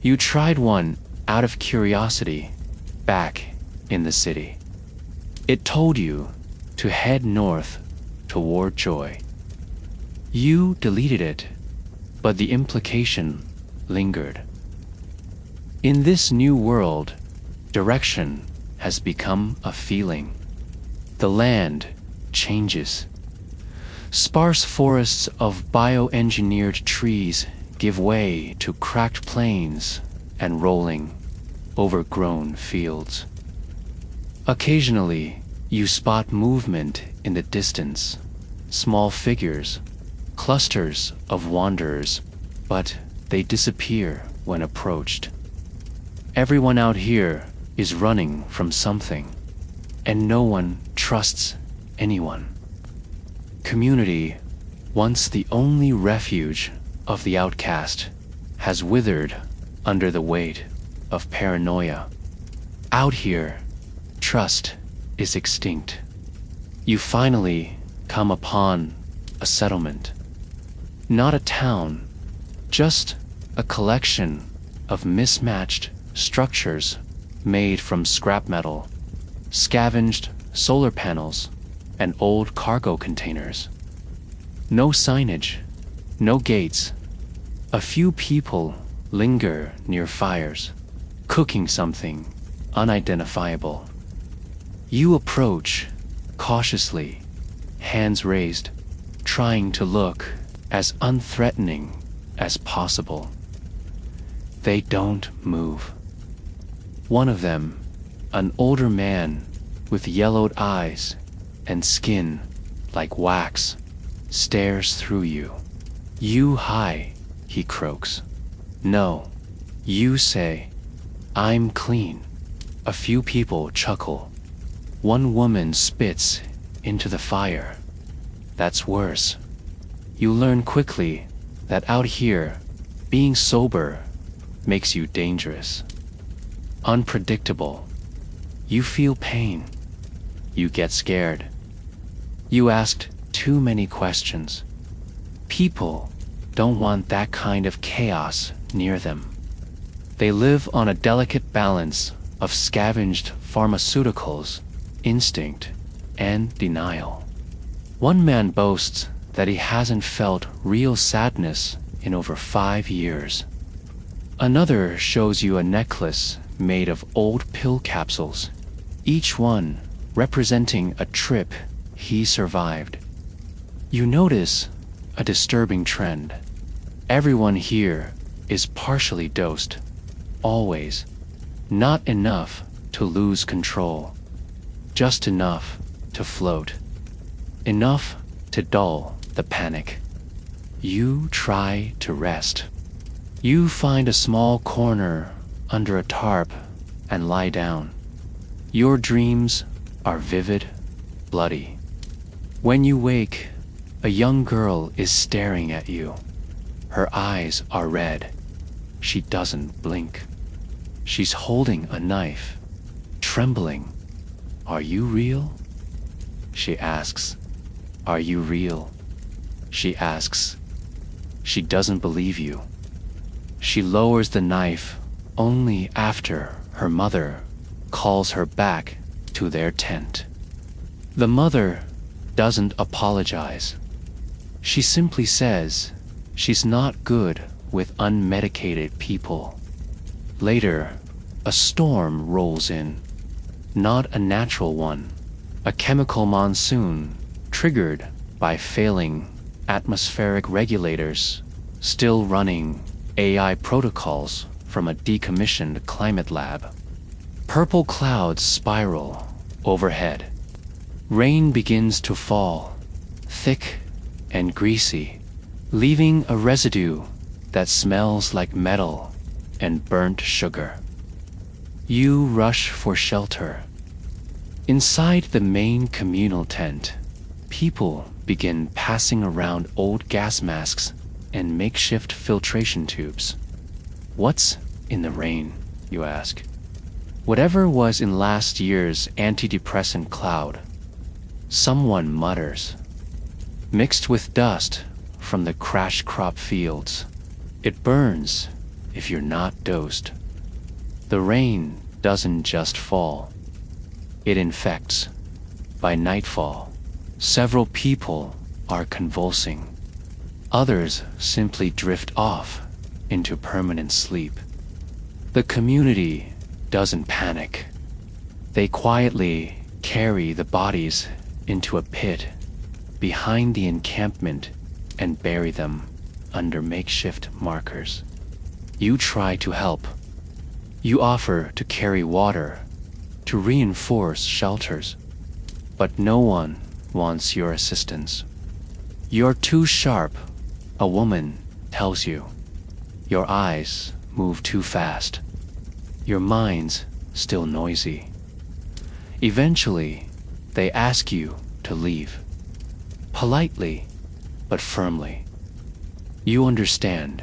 You tried one out of curiosity back in the city. It told you to head north toward joy. You deleted it, but the implication lingered. In this new world, direction has become a feeling. The land changes. Sparse forests of bioengineered trees give way to cracked plains and rolling, overgrown fields. Occasionally, you spot movement in the distance, small figures, clusters of wanderers, but they disappear when approached. Everyone out here is running from something, and no one trusts anyone. Community, once the only refuge of the outcast, has withered under the weight of paranoia. Out here, trust is extinct. You finally come upon a settlement. Not a town, just a collection of mismatched structures made from scrap metal, scavenged solar panels, and old cargo containers. No signage, no gates. A few people linger near fires, cooking something unidentifiable. You approach cautiously, hands raised, trying to look as unthreatening as possible. They don't move. One of them, an older man with yellowed eyes and skin like wax, stares through you. "You hi," he croaks. "No." You say, "I'm clean." A few people chuckle. One woman spits into the fire. That's worse. You learn quickly that out here, being sober makes you dangerous. Unpredictable. You feel pain. You get scared. You asked too many questions. People don't want that kind of chaos near them. They live on a delicate balance of scavenged pharmaceuticals, instinct, and denial. One man boasts that he hasn't felt real sadness in over 5 years. Another shows you a necklace made of old pill capsules, each one representing a trip he survived. You notice a disturbing trend. Everyone here is partially dosed, always. Not enough to lose control, just enough to float, enough to dull the panic. You try to rest. You find a small corner under a tarp and lie down. Your dreams are vivid, bloody. When you wake, a young girl is staring at you. Her eyes are red. She doesn't blink. She's holding a knife, trembling. "Are you real?" she asks. "Are you real?" she asks. She doesn't believe you. She lowers the knife only after her mother calls her back to their tent. The mother doesn't apologize. She simply says she's not good with unmedicated people. Later, a storm rolls in. Not a natural one, a chemical monsoon triggered by failing atmospheric regulators, still running AI protocols from a decommissioned climate lab. Purple clouds spiral overhead. Rain begins to fall, thick and greasy, leaving a residue that smells like metal and burnt sugar. You rush for shelter. Inside the main communal tent, people begin passing around old gas masks and makeshift filtration tubes. "What's in the rain?" you ask. "Whatever was in last year's antidepressant cloud," someone mutters. "Mixed with dust from the crash crop fields. It burns if you're not dosed." The rain doesn't just fall. It infects. By nightfall, several people are convulsing. Others simply drift off into permanent sleep. The community doesn't panic. They quietly carry the bodies into a pit behind the encampment and bury them under makeshift markers. You try to help. You offer to carry water, to reinforce shelters, but no one wants your assistance. "You're too sharp," a woman tells you. "Your eyes move too fast. Your mind's still noisy." Eventually, they ask you to leave. Politely, but firmly. You understand.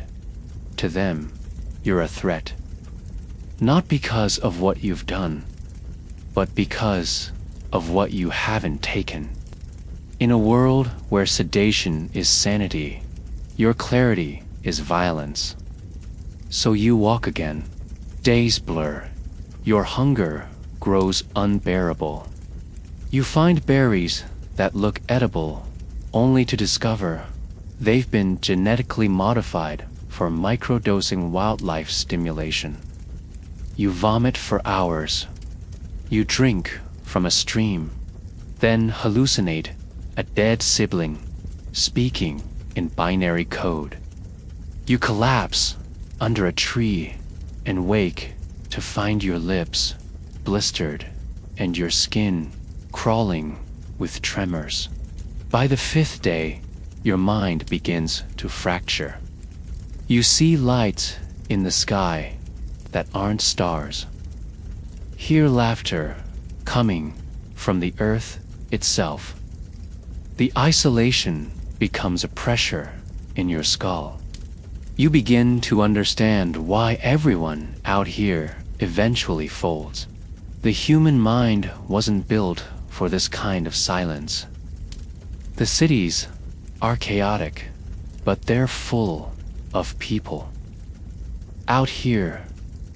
To them, you're a threat. Not because of what you've done, but because of what you haven't taken. In a world where sedation is sanity, your clarity is violence. So you walk again. Days blur. Your hunger grows unbearable. You find berries that look edible, only to discover they've been genetically modified for microdosing wildlife stimulation. You vomit for hours. You drink from a stream, then hallucinate a dead sibling speaking in binary code. You collapse under a tree and wake to find your lips blistered and your skin crawling with tremors. By the 5th day, your mind begins to fracture. You see lights in the sky that aren't stars. Hear laughter coming from the earth itself. The isolation becomes a pressure in your skull. You begin to understand why everyone out here eventually folds. The human mind wasn't built for this kind of silence. The cities are chaotic, but they're full of people. Out here,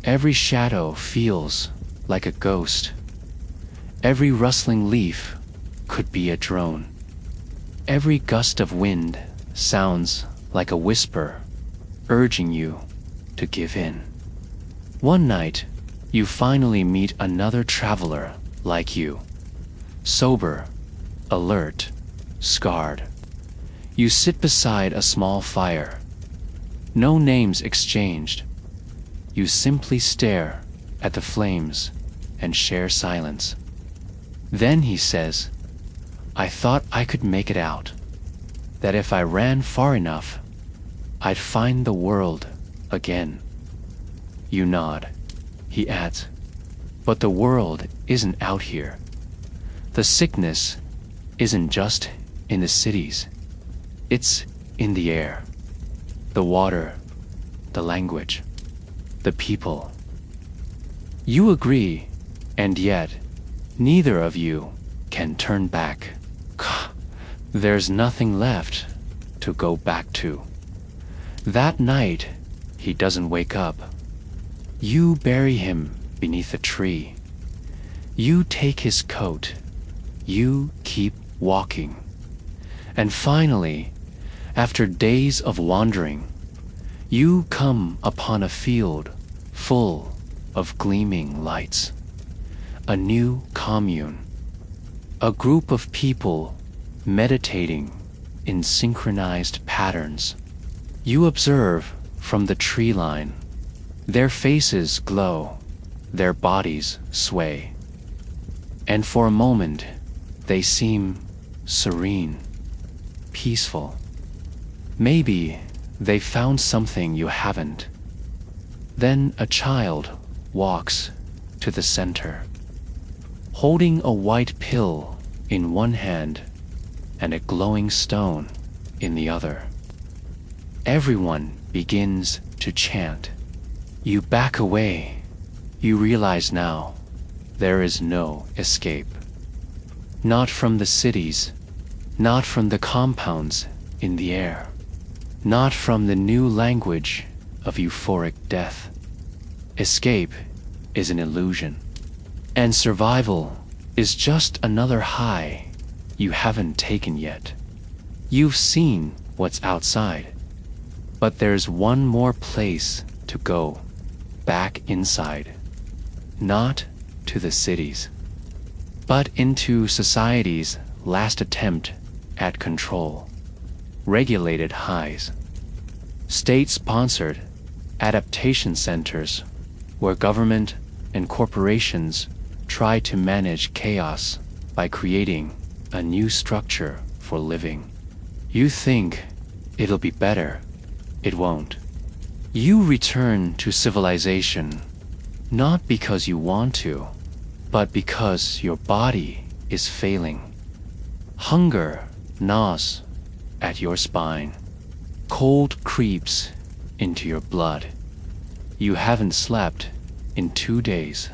every shadow feels like a ghost. Every rustling leaf could be a drone. Every gust of wind sounds like a whisper, urging you to give in. One night, you finally meet another traveler like you. Sober, alert, scarred. You sit beside a small fire. No names exchanged. You simply stare at the flames and share silence. Then he says, "I thought I could make it out, that if I ran far enough, I'd find the world again." You nod. He adds, "But the world isn't out here. The sickness isn't just in the cities. It's in the air, the water, the language, the people." You agree, and yet neither of you can turn back. There's nothing left to go back to. That night, he doesn't wake up. You bury him beneath a tree. You take his coat. You keep walking. And finally, after days of wandering, you come upon a field full of gleaming lights. A new commune. A group of people meditating in synchronized patterns. You observe from the tree line. Their faces glow, their bodies sway. And for a moment, they seem serene, peaceful. Maybe they found something you haven't. Then a child walks to the center, holding a white pill in one hand and a glowing stone in the other. Everyone begins to chant. You back away. You realize now there is no escape. Not from the cities, not from the compounds in the air, not from the new language of euphoric death. Escape is an illusion, and survival is just another high you haven't taken yet. You've seen what's outside, but there's one more place to go, back inside, not to the cities, but into society's last attempt at control. Regulated highs, state-sponsored adaptation centers where government and corporations try to manage chaos by creating a new structure for living. You think it'll be better. It won't. You return to civilization, not because you want to, but because your body is failing. Hunger gnaws at your spine. Cold creeps into your blood. You haven't slept in 2 days,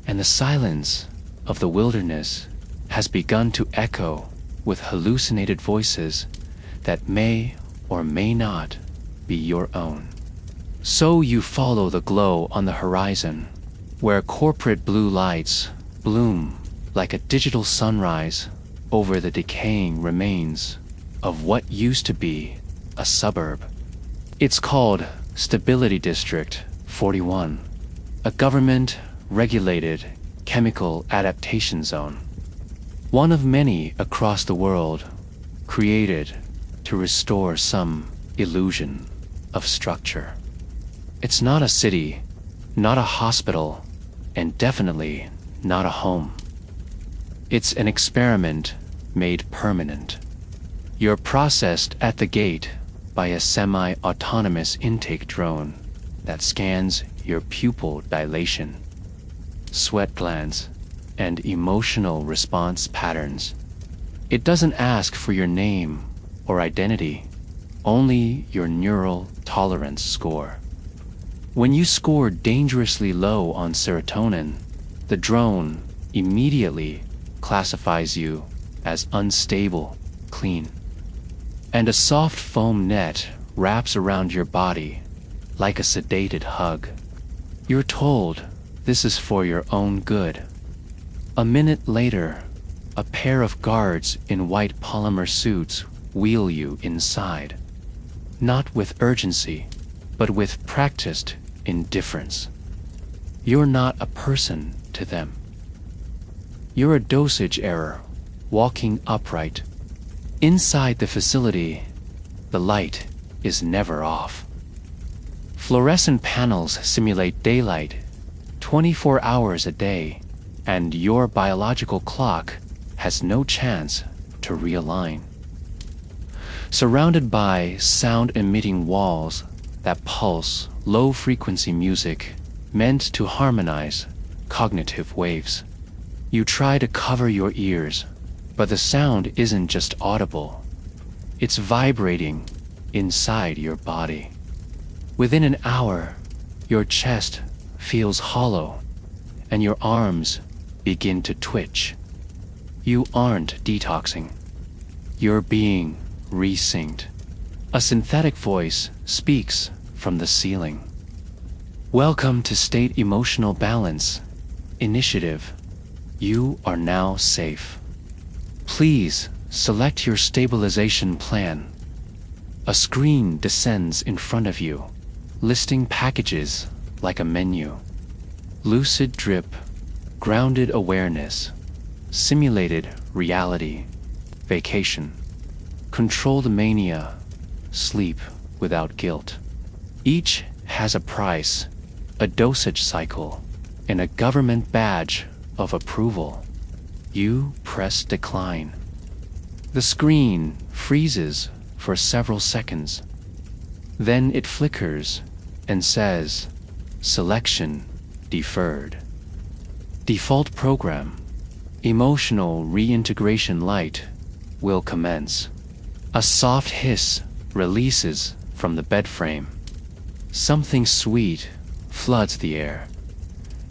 and the silence of the wilderness has begun to echo with hallucinated voices that may or may not be your own. So you follow the glow on the horizon, where corporate blue lights bloom like a digital sunrise over the decaying remains of what used to be a suburb. It's called Stability District 41, a government-regulated chemical adaptation zone, one of many across the world created to restore some illusion of structure. It's not a city, not a hospital, and definitely not a home. It's an experiment made permanent. You're processed at the gate by a semi-autonomous intake drone that scans your pupil dilation, sweat glands, and emotional response patterns. It doesn't ask for your name or identity, only your neural tolerance score. When you score dangerously low on serotonin, the drone immediately classifies you as unstable, clean. And a soft foam net wraps around your body like a sedated hug. You're told this is for your own good. A minute later, a pair of guards in white polymer suits wheel you inside, not with urgency, but with practiced indifference. You're not a person to them. You're a dosage error, walking upright. Inside the facility, the light is never off. Fluorescent panels simulate daylight 24 hours a day, and your biological clock has no chance to realign. Surrounded by sound-emitting walls that pulse low-frequency music meant to harmonize cognitive waves, you try to cover your ears, but the sound isn't just audible. It's vibrating inside your body. Within an hour, your chest feels hollow, and your arms begin to twitch. You aren't detoxing. You're being resynced. A synthetic voice speaks from the ceiling. Welcome to State Emotional Balance Initiative. You are now safe. Please select your stabilization plan. A screen descends in front of you, listing packages like a menu. Lucid drip, grounded awareness, simulated reality, vacation, controlled mania, sleep without guilt. Each has a price, a dosage cycle, and a government badge of approval. You press decline. The screen freezes for several seconds. Then it flickers and says, "Selection deferred." Default program, emotional reintegration light, will commence. A soft hiss releases from the bed frame. Something sweet floods the air.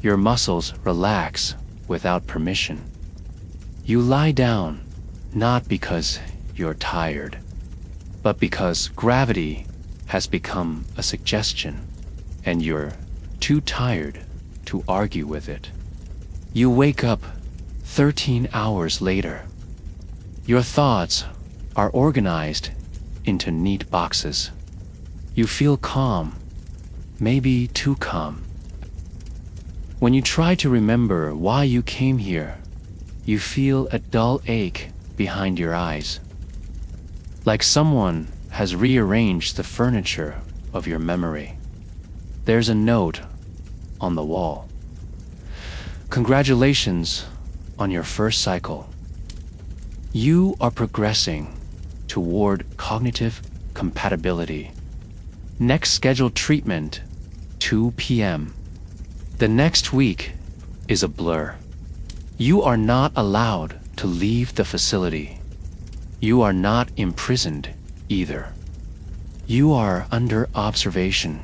Your muscles relax without permission. You lie down, not because you're tired, but because gravity has become a suggestion, and you're too tired to argue with it. You wake up 13 hours later. Your thoughts are organized into neat boxes. You feel calm, maybe too calm. When you try to remember why you came here, you feel a dull ache behind your eyes, like someone has rearranged the furniture of your memory. There's a note on the wall. Congratulations on your first cycle. You are progressing toward cognitive compatibility. Next scheduled treatment, 2 p.m. The next week is a blur. You are not allowed to leave the facility. You are not imprisoned either. You are under observation.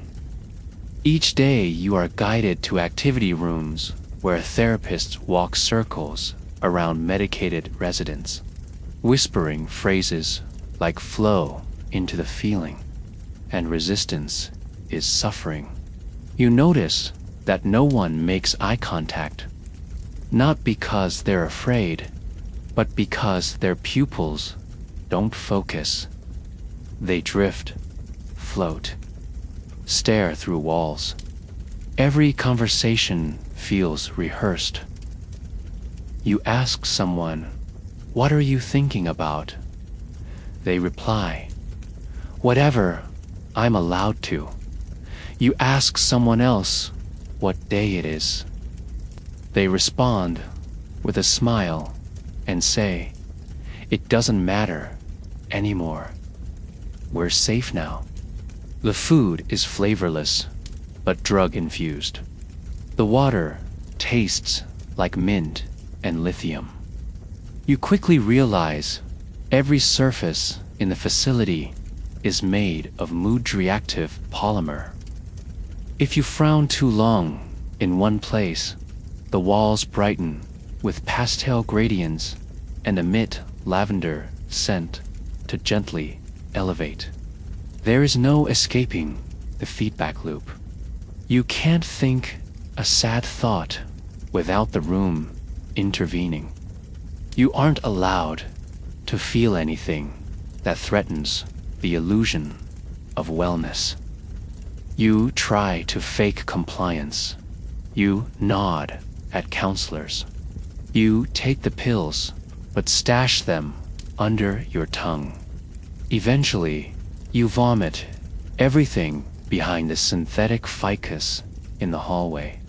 Each day you are guided to activity rooms where therapists walk circles around medicated residents, whispering phrases like flow into the feeling, and resistance is suffering. You notice that no one makes eye contact, not because they're afraid, but because their pupils don't focus. They drift, float, stare through walls. Every conversation feels rehearsed. You ask someone, "What are you thinking about?" They reply, "Whatever I'm allowed to." You ask someone else what day it is. They respond with a smile and say, "It doesn't matter anymore. We're safe now." The food is flavorless, but drug-infused. The water tastes like mint and lithium. You quickly realize every surface in the facility is made of mood-reactive polymer. If you frown too long in one place, the walls brighten with pastel gradients and emit lavender scent to gently elevate. There is no escaping the feedback loop. You can't think a sad thought without the room intervening. You aren't allowed to feel anything that threatens the illusion of wellness. You try to fake compliance. You nod at counselors. You take the pills but stash them under your tongue. Eventually, you vomit everything behind the synthetic ficus in the hallway.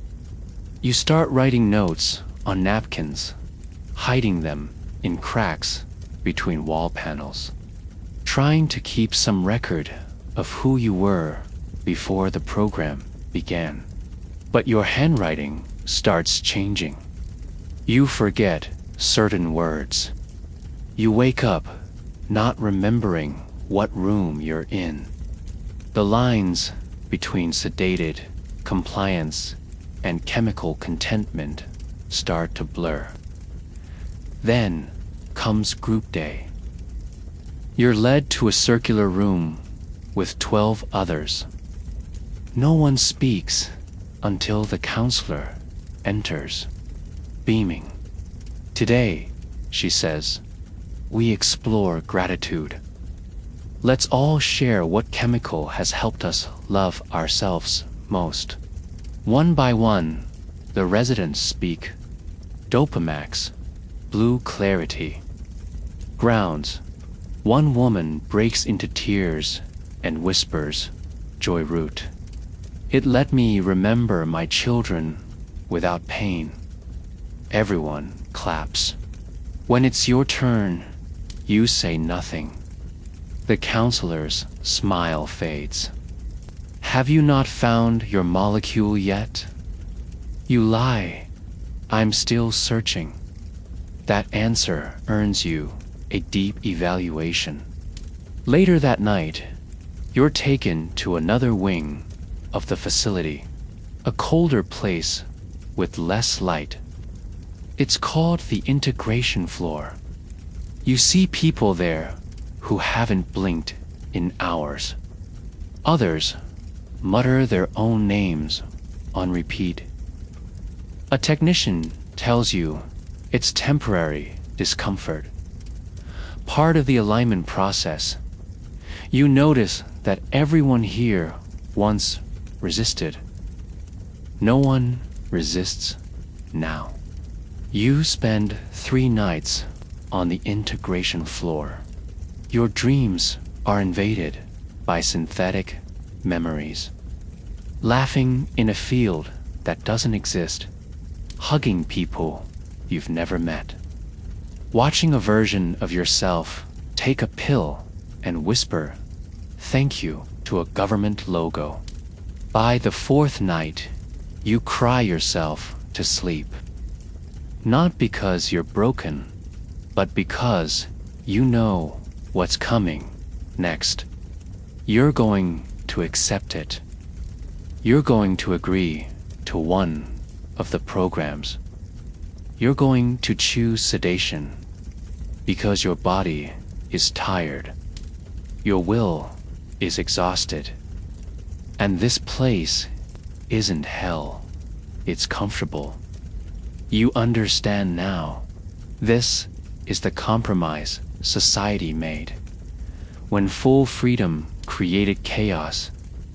You start writing notes on napkins, hiding them in cracks between wall panels, trying to keep some record of who you were before the program began. But your handwriting starts changing. You forget certain words. You wake up not remembering what room you're in. The lines between sedated, compliance, and chemical contentment start to blur. Then comes group day. You're led to a circular room with 12 others. No one speaks until the counselor enters, beaming. Today, she says, we explore gratitude. Let's all share what chemical has helped us love ourselves most. One by one, the residents speak. Dopamax, blue clarity. Grounds, one woman breaks into tears and whispers, joy root. It let me remember my children without pain. Everyone claps. When it's your turn, you say nothing. The counselor's smile fades. Have you not found your molecule yet? You lie. I'm still searching. That answer earns you a deep evaluation. Later that night, you're taken to another wing of the facility, a colder place with less light. It's called the integration floor. You see people there who haven't blinked in hours. Others mutter their own names on repeat. A technician tells you it's temporary discomfort, part of the alignment process. You notice that everyone here once resisted. No one resists now. You spend 3 nights on the integration floor. Your dreams are invaded by synthetic memories. Laughing in a field that doesn't exist. Hugging people you've never met. Watching a version of yourself take a pill and whisper, "Thank you," to a government logo. By the 4th night, you cry yourself to sleep. Not because you're broken, but because you know what's coming next. You're going to accept it. You're going to agree to one of the programs. You're going to choose sedation because your body is tired. Your will is exhausted. And this place isn't hell. It's comfortable. You understand now. This is the compromise society made. When full freedom created chaos,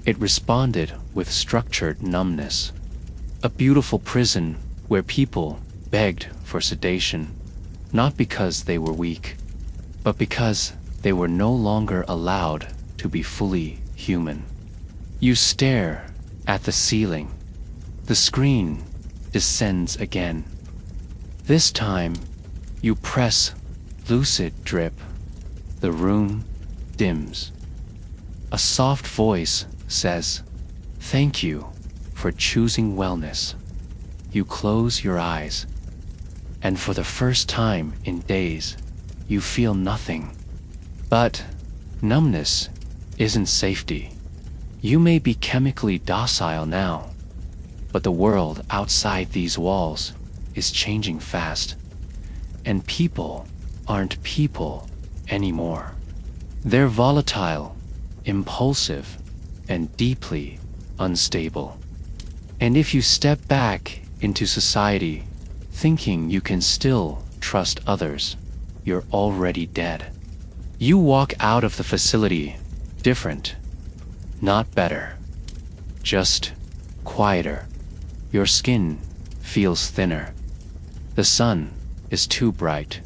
it responded with structured numbness. A beautiful prison where people begged for sedation, not because they were weak, but because they were no longer allowed to be fully human. You stare at the ceiling. The screen descends again. This time, you press lucid drip. The room dims. A soft voice says, "Thank you for choosing wellness." You close your eyes, and for the first time in days, you feel nothing. But numbness isn't safety. You may be chemically docile now, but the world outside these walls is changing fast, and people aren't people anymore. They're volatile, impulsive, and deeply unstable. And if you step back into society thinking you can still trust others, you're already dead. You walk out of the facility different, not better, just quieter. Your skin feels thinner. The sun is too bright.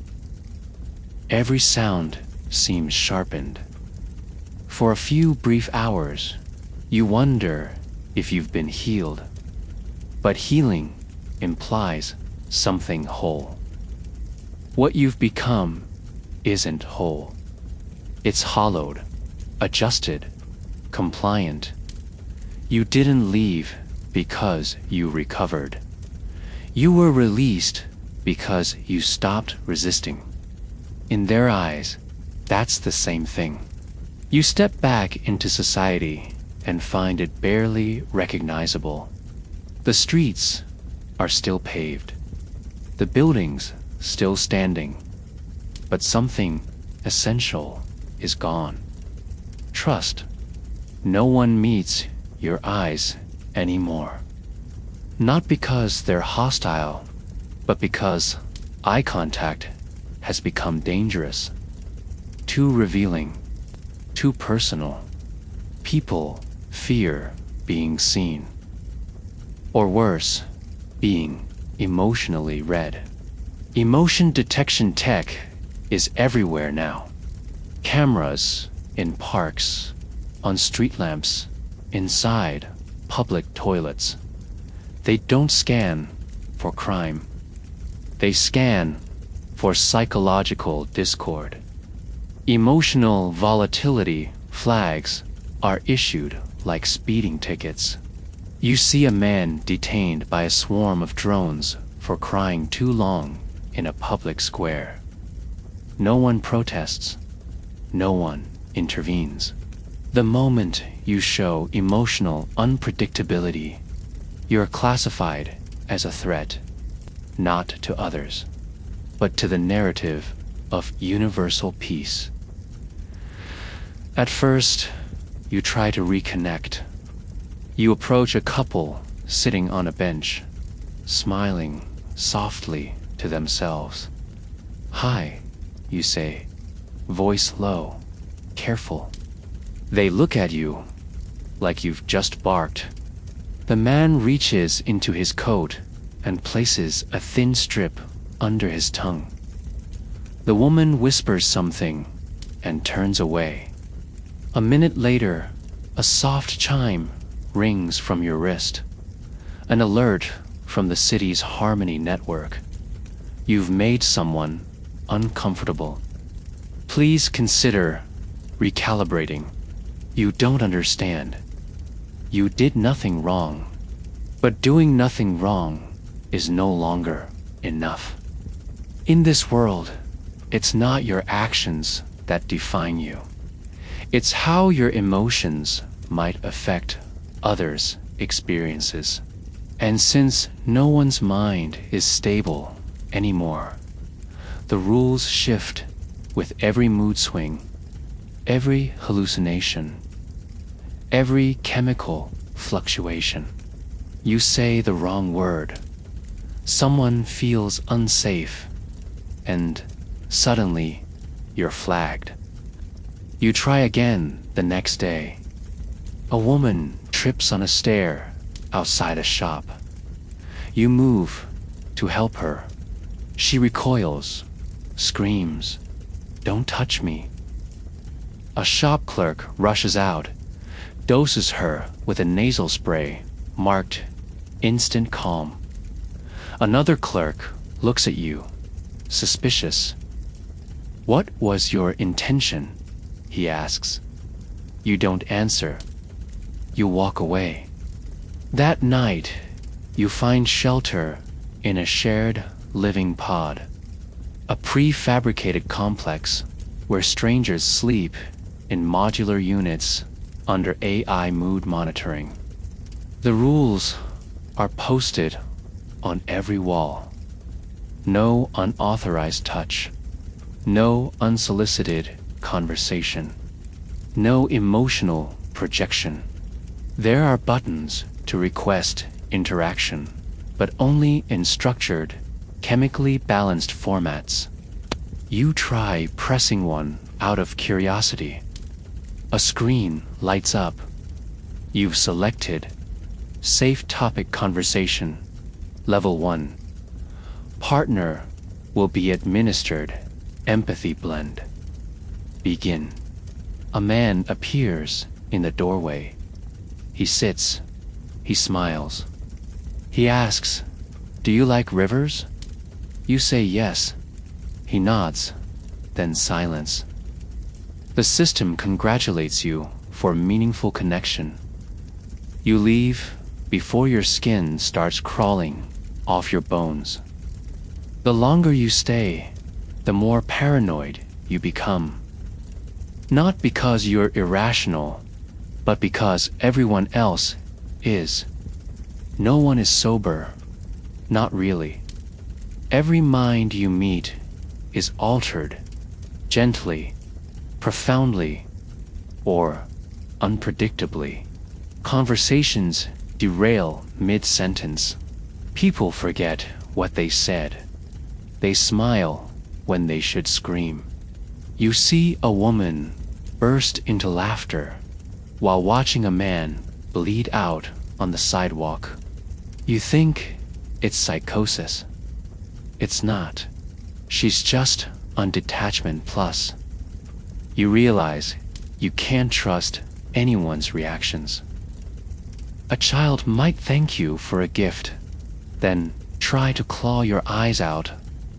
Every sound seems sharpened. For a few brief hours, you wonder if you've been healed. But healing implies something whole. What you've become isn't whole. It's hollowed, adjusted, compliant. You didn't leave because you recovered. You were released because you stopped resisting. In their eyes, that's the same thing. You step back into society and find it barely recognizable. The streets are still paved. The buildings still standing. But something essential is gone. Trust. No one meets your eyes anymore. Not because they're hostile, but because eye contact has become dangerous, too revealing, too personal. People fear being seen. Or worse, being emotionally read. Emotion detection tech is everywhere now. Cameras in parks, on street lamps, inside public toilets. They don't scan for crime. They scan for psychological discord. Emotional volatility flags are issued like speeding tickets. You see a man detained by a swarm of drones for crying too long in a public square. No one protests. No one intervenes. The moment you show emotional unpredictability, you're classified as a threat, not to others, but to the narrative of universal peace. At first, you try to reconnect. You approach a couple sitting on a bench, smiling softly to themselves. "Hi," you say, voice low, careful. They look at you like you've just barked. The man reaches into his coat and places a thin strip under his tongue. The woman whispers something and turns away. A minute later, a soft chime rings from your wrist, an alert from the city's Harmony network. You've made someone uncomfortable. Please consider recalibrating. You don't understand. You did nothing wrong, but doing nothing wrong is no longer enough. In this world, it's not your actions that define you. It's how your emotions might affect others' experiences. And since no one's mind is stable anymore, the rules shift with every mood swing, every hallucination, every chemical fluctuation. You say the wrong word. Someone feels unsafe, and suddenly you're flagged. You try again the next day. A woman trips on a stair outside a shop. You move to help her. She recoils, screams, "Don't touch me." A shop clerk rushes out, doses her with a nasal spray marked "Instant Calm." Another clerk looks at you, suspicious. "What was your intention?" he asks. You don't answer. You walk away. That night, you find shelter in a shared living pod, a prefabricated complex where strangers sleep in modular units under AI mood monitoring. The rules are posted on every wall. No unauthorized touch. No unsolicited conversation. No emotional projection. There are buttons to request interaction, but only in structured, chemically balanced formats. You try pressing one out of curiosity. A screen lights up. You've selected Safe Topic Conversation, Level 1. Partner will be administered empathy blend. Begin. A man appears in the doorway. He sits. He smiles. He asks, "Do you like rivers?" You say yes. He nods, then silence. The system congratulates you for meaningful connection. You leave before your skin starts crawling off your bones. The longer you stay, the more paranoid you become. Not because you're irrational, but because everyone else is. No one is sober. Not really. Every mind you meet is altered, gently, profoundly, or unpredictably. Conversations derail mid-sentence. People forget what they said. They smile when they should scream. You see a woman burst into laughter while watching a man bleed out on the sidewalk. You think it's psychosis. It's not. She's just on detachment plus. You realize you can't trust anyone's reactions. A child might thank you for a gift, then try to claw your eyes out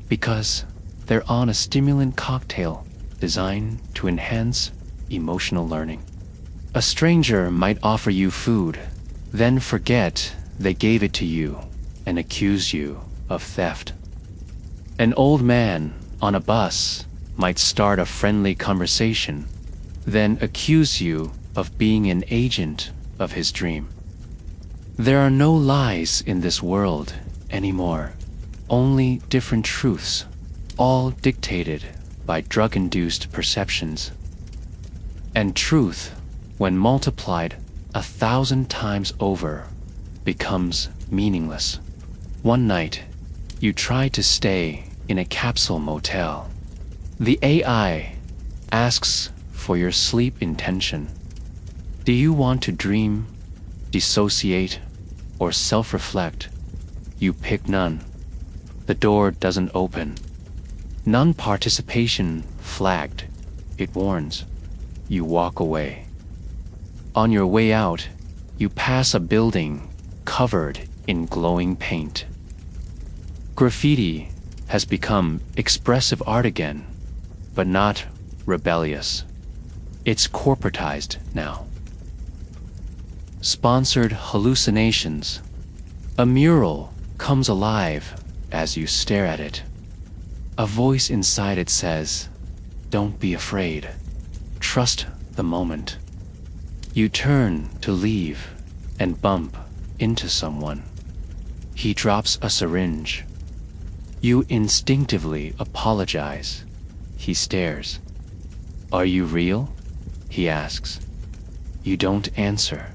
because they're on a stimulant cocktail designed to enhance emotional learning. A stranger might offer you food, then forget they gave it to you and accuse you of theft. An old man on a bus might start a friendly conversation, then accuse you of being an agent of his dream. There are no lies in this world anymore, only different truths, all dictated by drug-induced perceptions. And truth, when multiplied 1,000 times over, becomes meaningless. One night, you try to stay in a capsule motel. The AI asks for your sleep intention. Do you want to dream, dissociate, or self-reflect? You pick none. The door doesn't open. Non-participation flagged. It warns. You walk away. On your way out, you pass a building covered in glowing paint. Graffiti has become expressive art again, but not rebellious. It's corporatized now. Sponsored hallucinations. A mural comes alive as you stare at it. A voice inside it says, "Don't be afraid. Trust the moment." You turn to leave and bump into someone. He drops a syringe. You instinctively apologize. He stares. "Are you real?" he asks. You don't answer.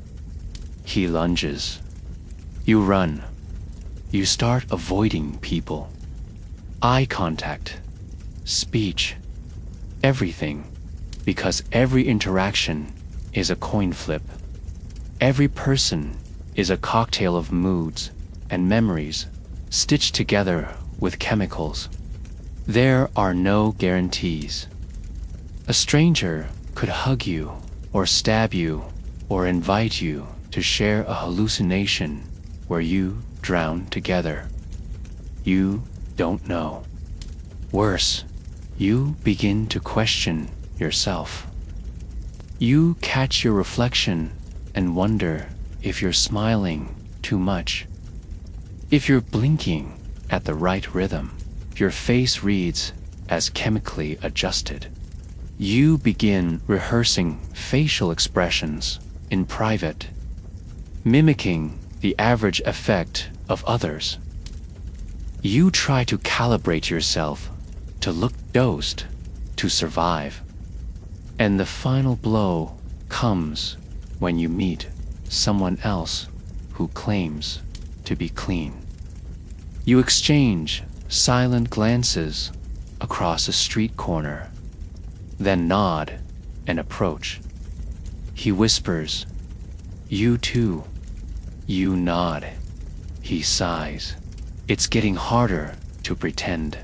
He lunges. You run. You start avoiding people. Eye contact, speech, everything, because every interaction is a coin flip. Every person is a cocktail of moods and memories stitched together with chemicals. There are no guarantees. A stranger could hug you or stab you or invite you to share a hallucination where you drown together. You don't know. Worse, you begin to question yourself. You catch your reflection and wonder if you're smiling too much, if you're blinking at the right rhythm. Your face reads as chemically adjusted. You begin rehearsing facial expressions in private, mimicking the average effect of others. You try to calibrate yourself to look dosed, to survive. And the final blow comes when you meet someone else who claims to be clean. You exchange silent glances across a street corner, then nod and approach. He whispers, "You too." You nod. He sighs. It's getting harder to pretend.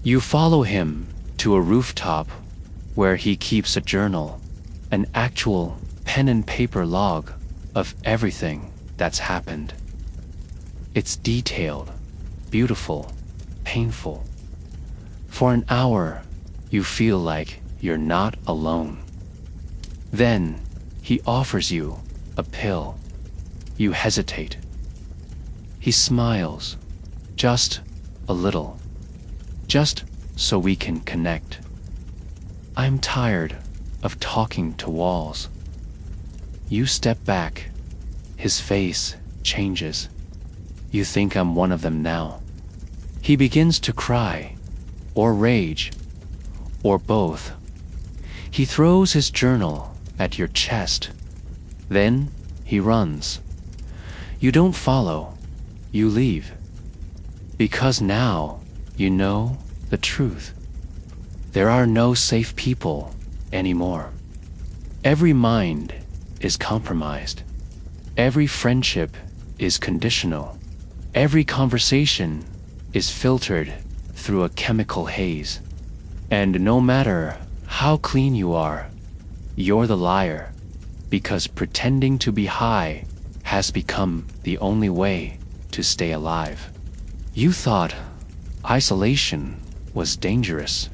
You follow him to a rooftop where he keeps a journal, an actual pen and paper log of everything that's happened. It's detailed, beautiful, painful. For an hour, you feel like you're not alone. Then, he offers you a pill. You hesitate. He smiles, just a little, just so we can connect. I'm tired of talking to walls. You step back. His face changes. You think I'm one of them now. He begins to cry, or rage, or both. He throws his journal at your chest. Then he runs. You don't follow. You leave. Because now you know the truth. There are no safe people anymore. Every mind is compromised. Every friendship is conditional. Every conversation is filtered through a chemical haze. And no matter how clean you are, you're the liar, because pretending to be high has become the only way to stay alive. You thought isolation was dangerous,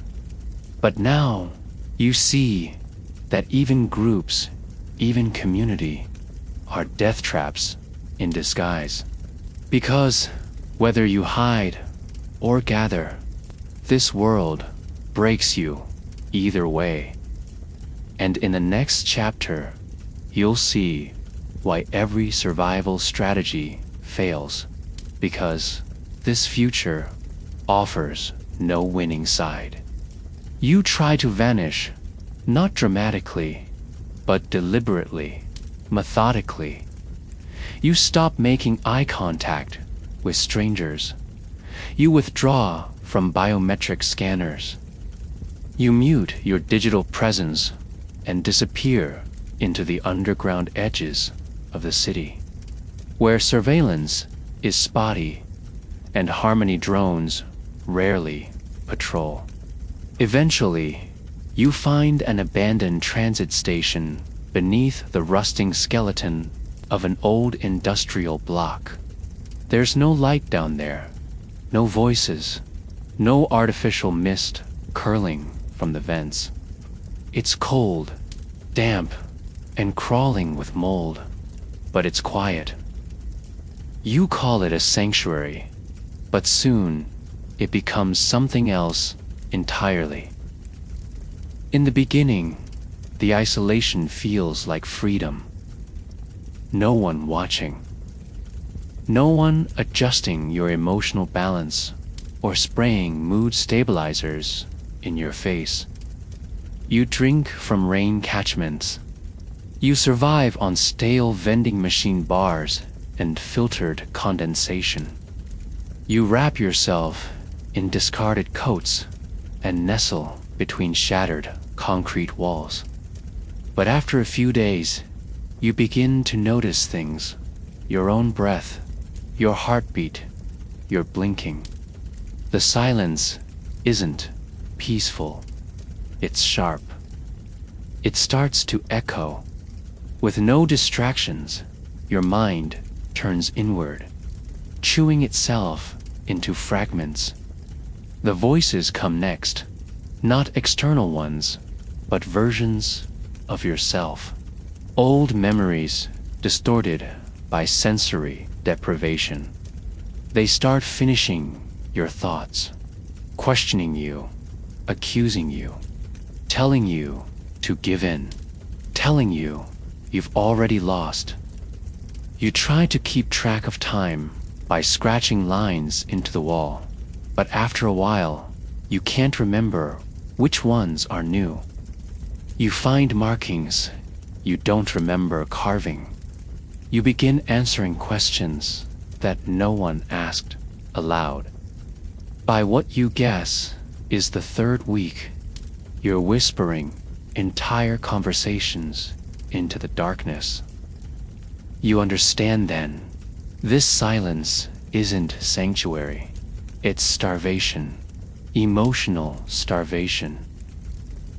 but now you see that even groups, even community, are death traps in disguise. Because whether you hide or gather, this world breaks you either way. And in the next chapter, you'll see why every survival strategy fails, because this future offers no winning side. You try to vanish, not dramatically, but deliberately, methodically. You stop making eye contact with strangers. You withdraw from biometric scanners. You mute your digital presence and disappear into the underground edges of the city, where surveillance is spotty and harmony drones rarely patrol. Eventually, you find an abandoned transit station beneath the rusting skeleton of an old industrial block. There's no light down there, no voices, no artificial mist curling from the vents. It's cold, damp, and crawling with mold, but it's quiet. You call it a sanctuary, but soon it becomes something else entirely. In the beginning, the isolation feels like freedom. No one watching. No one adjusting your emotional balance or spraying mood stabilizers in your face. You drink from rain catchments. You survive on stale vending machine bars and filtered condensation. You wrap yourself in discarded coats and nestle between shattered concrete walls. But after a few days, you begin to notice things: your own breath, your heartbeat, your blinking. The silence isn't peaceful, it's sharp. It starts to echo. With no distractions, your mind turns inward, chewing itself into fragments. The voices come next, not external ones, but versions of yourself. Old memories distorted by sensory deprivation. They start finishing your thoughts, questioning you, accusing you, telling you to give in, telling you you've already lost. You try to keep track of time by scratching lines into the wall, but after a while, you can't remember which ones are new. You find markings you don't remember carving. You begin answering questions that no one asked aloud. By what you guess is the third week, you're whispering entire conversations into the darkness. You understand then, this silence isn't sanctuary, it's starvation. emotional starvation.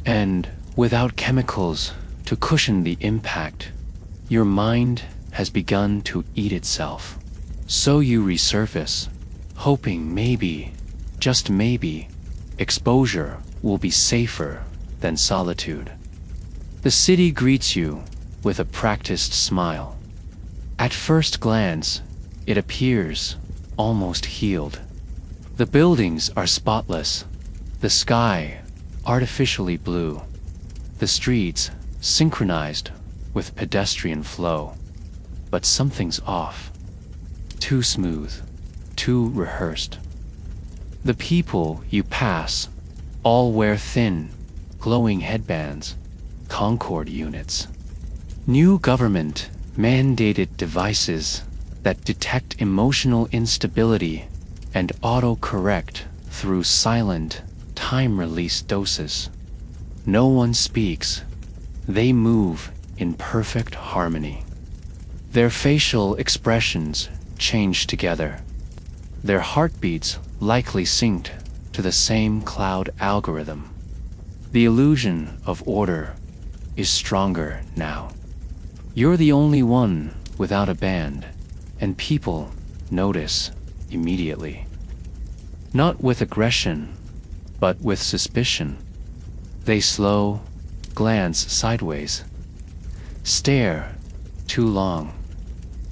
And without chemicals to cushion the impact, your mind has begun to eat itself. So you resurface, hoping maybe, just maybe, exposure will be safer than solitude. The city greets you with a practiced smile. At first glance, it appears almost healed. The buildings are spotless, the sky artificially blue, the streets synchronized with pedestrian flow. But something's off. Too smooth, too rehearsed. The people you pass all wear thin, glowing headbands, Concord units. New government mandated devices that detect emotional instability and auto-correct through silent, time-release doses. No one speaks. They move in perfect harmony. Their facial expressions change together. Their heartbeats likely synced to the same cloud algorithm. The illusion of order is stronger now. You're the only one without a band, and people notice immediately. Not with aggression, but with suspicion. They slow, glance sideways, stare too long.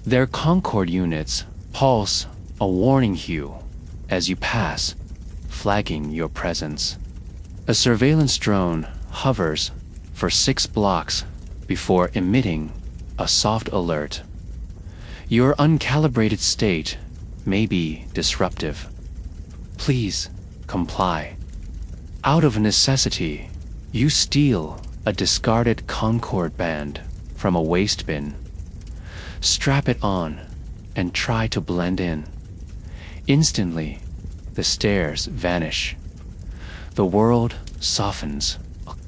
Their Concord units pulse a warning hue as you pass, flagging your presence. A surveillance drone hovers for 6 blocks before emitting a soft alert. Your uncalibrated state may be disruptive. Please comply. Out of necessity, you steal a discarded Concord band from a waste bin. Strap it on and try to blend in. Instantly, the stares vanish. The world softens,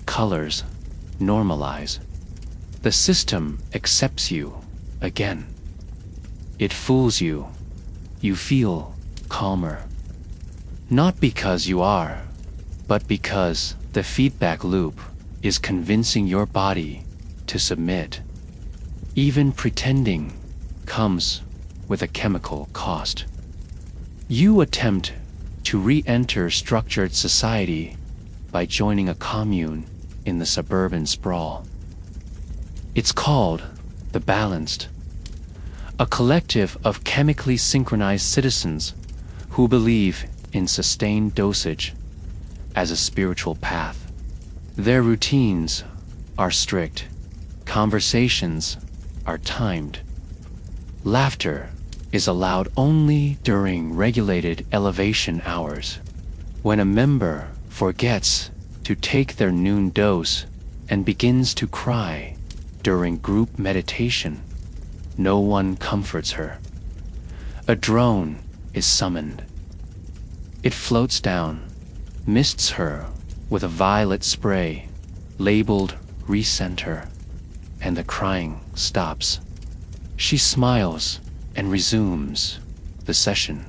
colors normalize. The system accepts you again. It fools you. You feel calmer. Not because you are, but because the feedback loop is convincing your body to submit. Even pretending comes with a chemical cost. You attempt to re-enter structured society by joining a commune in the suburban sprawl. It's called the Balanced, a collective of chemically synchronized citizens who believe in sustained dosage as a spiritual path. Their routines are strict, conversations are timed. Laughter is allowed only during regulated elevation hours, when a member forgets to take their noon dose and begins to cry during group meditation. No one comforts her. A drone is summoned. It floats down, mists her with a violet spray labeled recenter, and the crying stops. She smiles and resumes the session.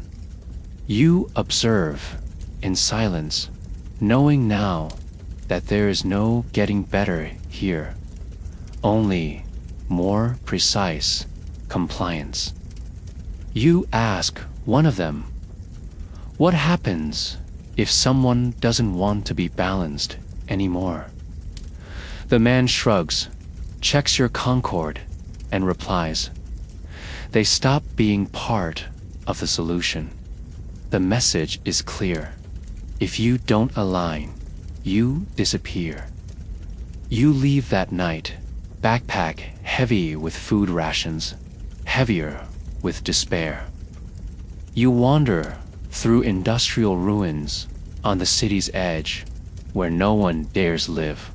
You observe in silence, knowing now that there is no getting better here, only more precise compliance. You ask one of them, what happens if someone doesn't want to be balanced anymore? The man shrugs, checks your Concord, and replies, they stop being part of the solution. The message is clear. If you don't align, you disappear. You leave that night, backpack heavy with food rations, heavier with despair. You wander through industrial ruins on the city's edge, where no one dares live.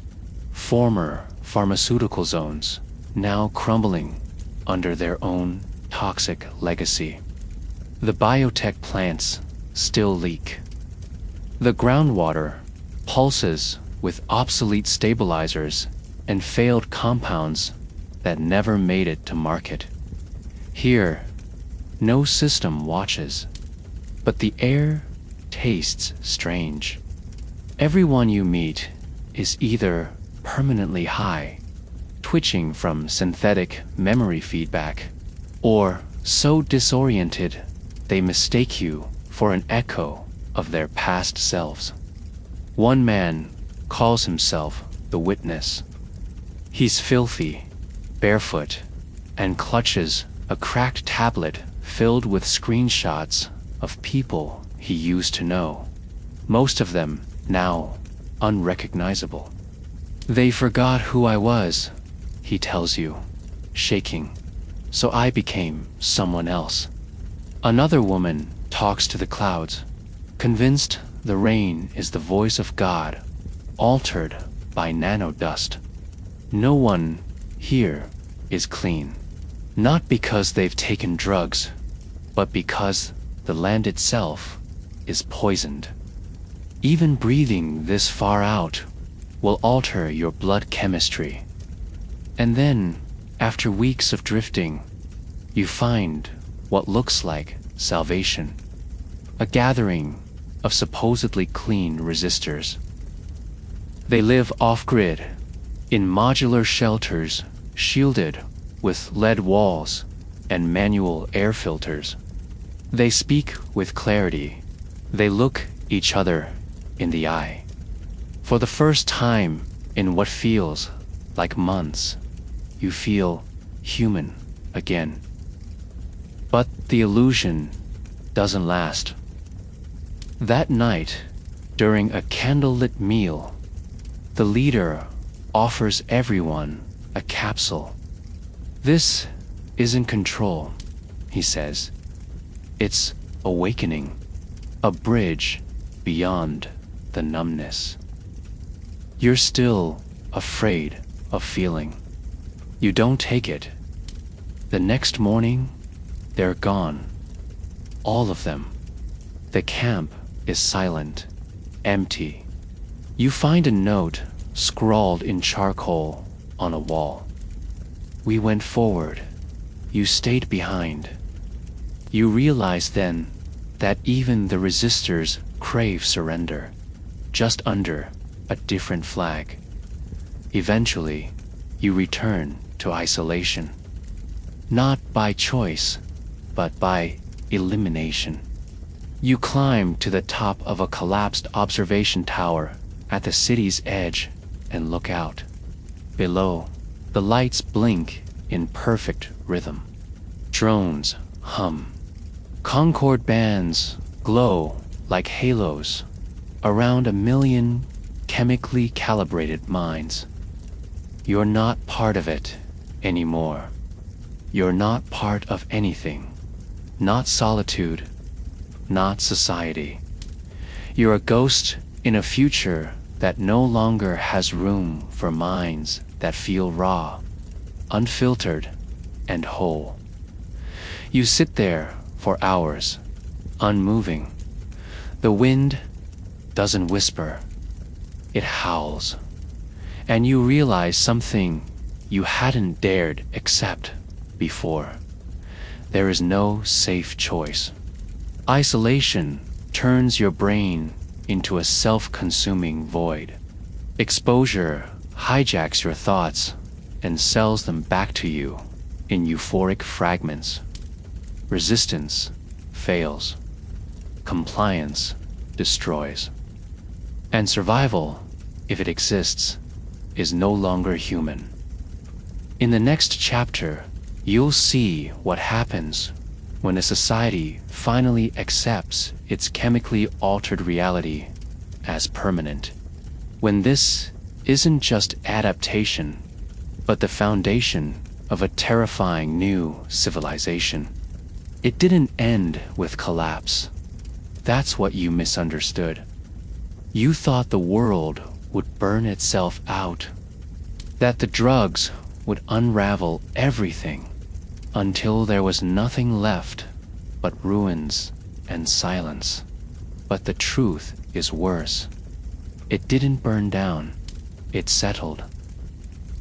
Former pharmaceutical zones, now crumbling under their own toxic legacy. The biotech plants still leak. The groundwater pulses with obsolete stabilizers and failed compounds that never made it to market. Here, no system watches, but the air tastes strange. Everyone you meet is either permanently high, twitching from synthetic memory feedback, or so disoriented they mistake you for an echo of their past selves. One man calls himself the Witness. He's filthy, barefoot, and clutches a cracked tablet filled with screenshots of people he used to know, most of them now unrecognizable. "They forgot who I was," he tells you, shaking, "so I became someone else." Another woman talks to the clouds, convinced the rain is the voice of God, altered by nanodust. No one here is clean, not because they've taken drugs, but because the land itself is poisoned. Even breathing this far out will alter your blood chemistry. And then, after weeks of drifting, you find what looks like salvation, a gathering of supposedly clean resistors. They live off-grid, in modular shelters shielded with lead walls and manual air filters. They speak with clarity. They look each other in the eye. For the first time in what feels like months, you feel human again. But the illusion doesn't last. That night, during a candlelit meal, the leader offers everyone a capsule. "This isn't control," he says. "It's awakening, a bridge beyond the numbness." You're still afraid of feeling. You don't take it. The next morning, they're gone. All of them. The camp is silent, empty. You find a note scrawled in charcoal on a wall. "We went forward. You stayed behind." You realize then that even the resistors crave surrender, just under a different flag. Eventually, you return to isolation. Not by choice, but by elimination. You climb to the top of a collapsed observation tower at the city's edge and look out. Below, the lights blink in perfect rhythm. Drones hum. Concord bands glow like halos around 1,000,000 chemically calibrated minds. You're not part of it anymore. You're not part of anything. Not solitude, not society. You're a ghost in a future that no longer has room for minds that feel raw, unfiltered, and whole. You sit there for hours, unmoving. The wind doesn't whisper, it howls. And you realize something you hadn't dared accept before. There is no safe choice. Isolation turns your brain into a self-consuming void. Exposure hijacks your thoughts and sells them back to you in euphoric fragments. Resistance fails. Compliance destroys. And survival, if it exists, is no longer human. In the next chapter, you'll see what happens when a society finally accepts its chemically altered reality as permanent. When this isn't just adaptation, but the foundation of a terrifying new civilization. It didn't end with collapse. That's what you misunderstood. You thought the world would burn itself out, that the drugs would unravel everything until there was nothing left but ruins and silence. But the truth is worse. It didn't burn down, it settled.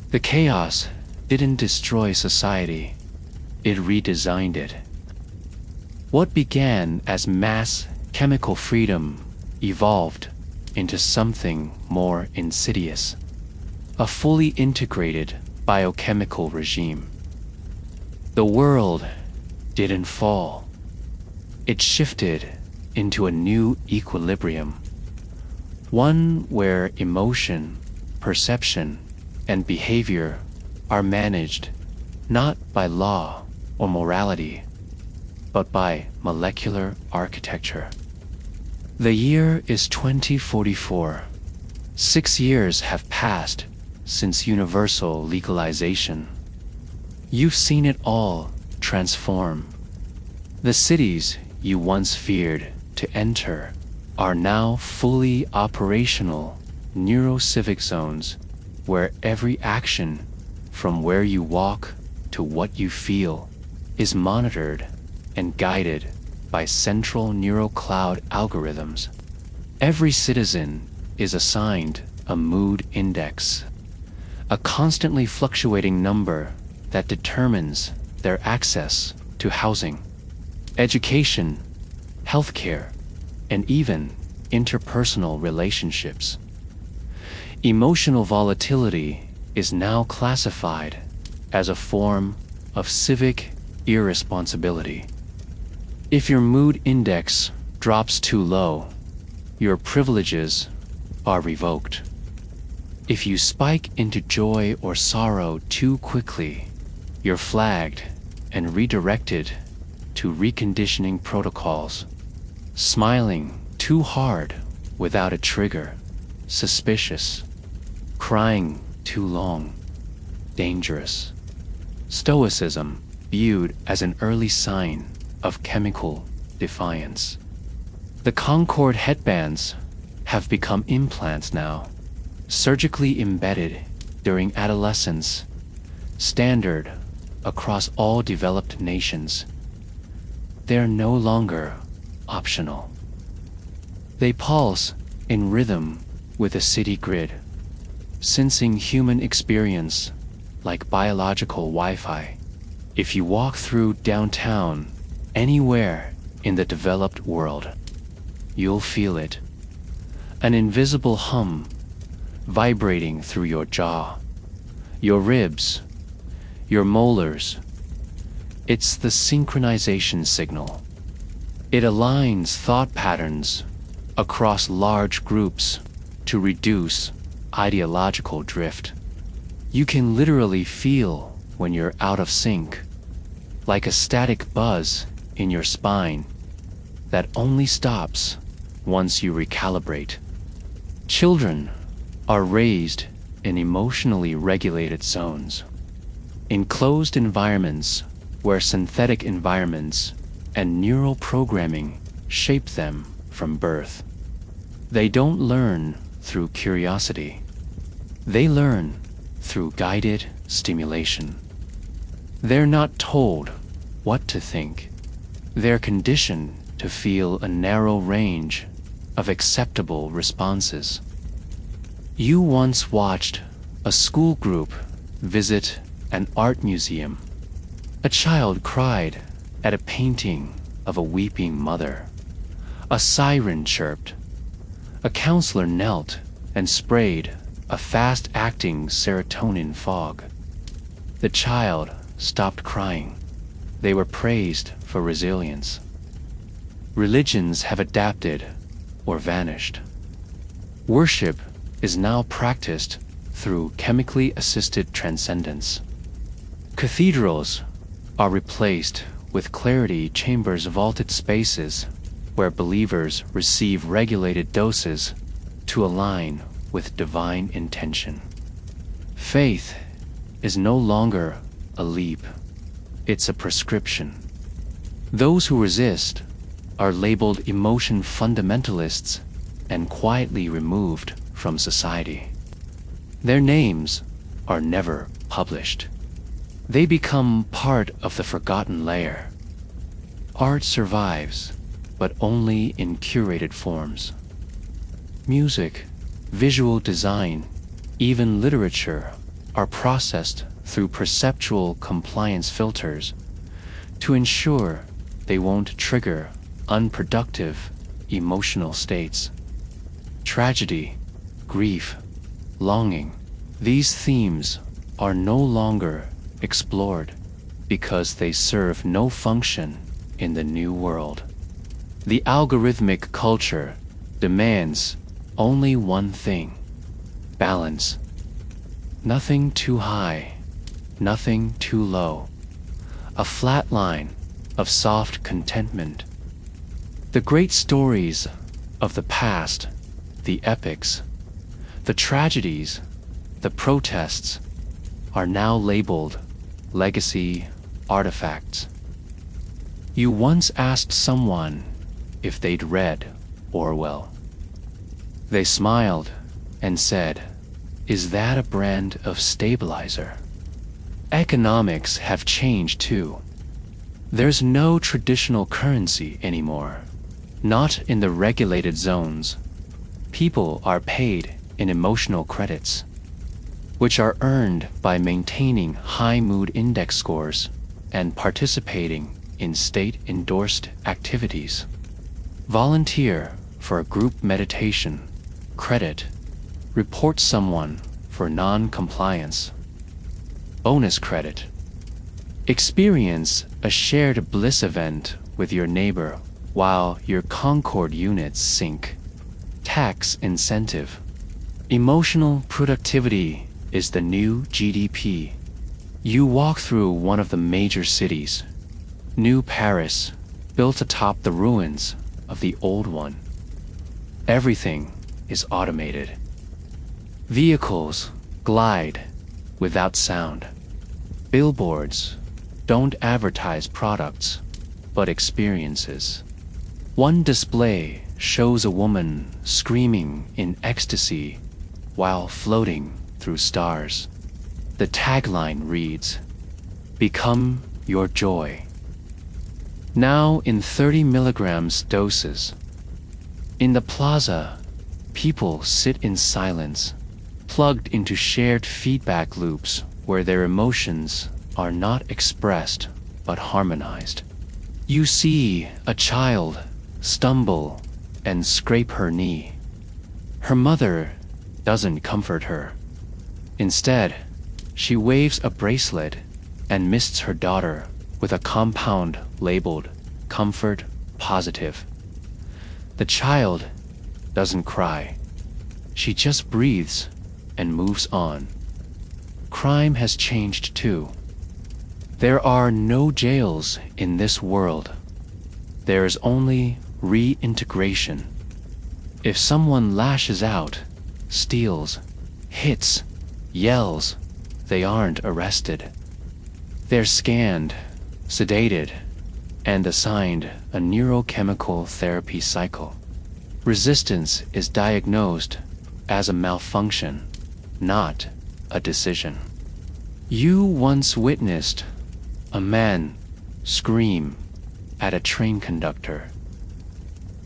The chaos didn't destroy society, it redesigned it. What began as mass chemical freedom evolved into something more insidious, a fully integrated biochemical regime. The world didn't fall. It shifted into a new equilibrium, one where emotion, perception, and behavior are managed not by law or morality, but by molecular architecture. The year is 2044. 6 years have passed since universal legalization. You've seen it all transform. The cities you once feared to enter are now fully operational neuro-civic zones where every action, from where you walk to what you feel, is monitored and guided by central neural cloud algorithms. Every citizen is assigned a mood index, a constantly fluctuating number that determines their access to housing, education, healthcare, and even interpersonal relationships. Emotional volatility is now classified as a form of civic irresponsibility. If your mood index drops too low, your privileges are revoked. If you spike into joy or sorrow too quickly, you're flagged and redirected to reconditioning protocols. Smiling too hard without a trigger, suspicious. Crying too long, dangerous. Stoicism viewed as an early sign of chemical defiance. The Concord headbands have become implants now, surgically embedded during adolescence, standard across all developed nations. They're no longer optional. They pulse in rhythm with a city grid, sensing human experience like biological Wi-Fi. If you walk through downtown, anywhere in the developed world, you'll feel it. An invisible hum vibrating through your jaw, your ribs, your molars. It's the synchronization signal. It aligns thought patterns across large groups to reduce ideological drift. You can literally feel when you're out of sync, like a static buzz in your spine that only stops once you recalibrate. Children are raised in emotionally regulated zones, in closed environments where synthetic environments and neural programming shape them from birth. They don't learn through curiosity. They learn through guided stimulation. They're not told what to think. They're conditioned to feel a narrow range of acceptable responses. You once watched a school group visit an art museum. A child cried at a painting of a weeping mother. A siren chirped. A counselor knelt and sprayed a fast-acting serotonin fog. The child stopped crying. They were praised for resilience. Religions have adapted or vanished. Worship is now practiced through chemically assisted transcendence. Cathedrals are replaced with clarity chambers, vaulted spaces where believers receive regulated doses to align with divine intention. Faith is no longer a leap, it's a prescription. Those who resist are labeled emotion fundamentalists and quietly removed from society. Their names are never published. They become part of the forgotten layer. Art survives, but only in curated forms. Music, visual design, even literature are processed through perceptual compliance filters to ensure they won't trigger unproductive emotional states. tragedy, grief, longing. These themes are no longer explored because they serve no function in the new world. The algorithmic culture demands only one thing: balance. Nothing too high, nothing too low. A flat line of soft contentment. The great stories of the past, the epics, the tragedies, the protests, are now labeled legacy artifacts. You once asked someone if they'd read Orwell. They smiled and said, "Is that a brand of stabilizer?" Economics have changed too. There's no traditional currency anymore, not in the regulated zones. People are paid in emotional credits, which are earned by maintaining high mood index scores and participating in state-endorsed activities. Volunteer for a group meditation, credit. Report someone for non-compliance, bonus credit. Experience a shared bliss event with your neighbor while your Concord units sync, tax incentive. Emotional productivity is the new GDP. You walk through one of the major cities, New Paris, built atop the ruins of the old one. Everything is automated. Vehicles glide without sound. Billboards don't advertise products, but experiences. One display shows a woman screaming in ecstasy while floating through stars. The tagline reads, "Become your joy." Now in 30 milligrams doses. In the plaza, people sit in silence, plugged into shared feedback loops where their emotions are not expressed but harmonized. You see a child stumble and scrape her knee. Her mother doesn't comfort her. Instead, she waves a bracelet and mists her daughter with a compound labeled Comfort Positive. The child doesn't cry. She just breathes and moves on. Crime has changed too. There are no jails in this world. There is only reintegration. If someone lashes out, steals, hits, yells, they aren't arrested. They're scanned, sedated, and assigned a neurochemical therapy cycle. Resistance is diagnosed as a malfunction, not a decision. You once witnessed a man scream at a train conductor.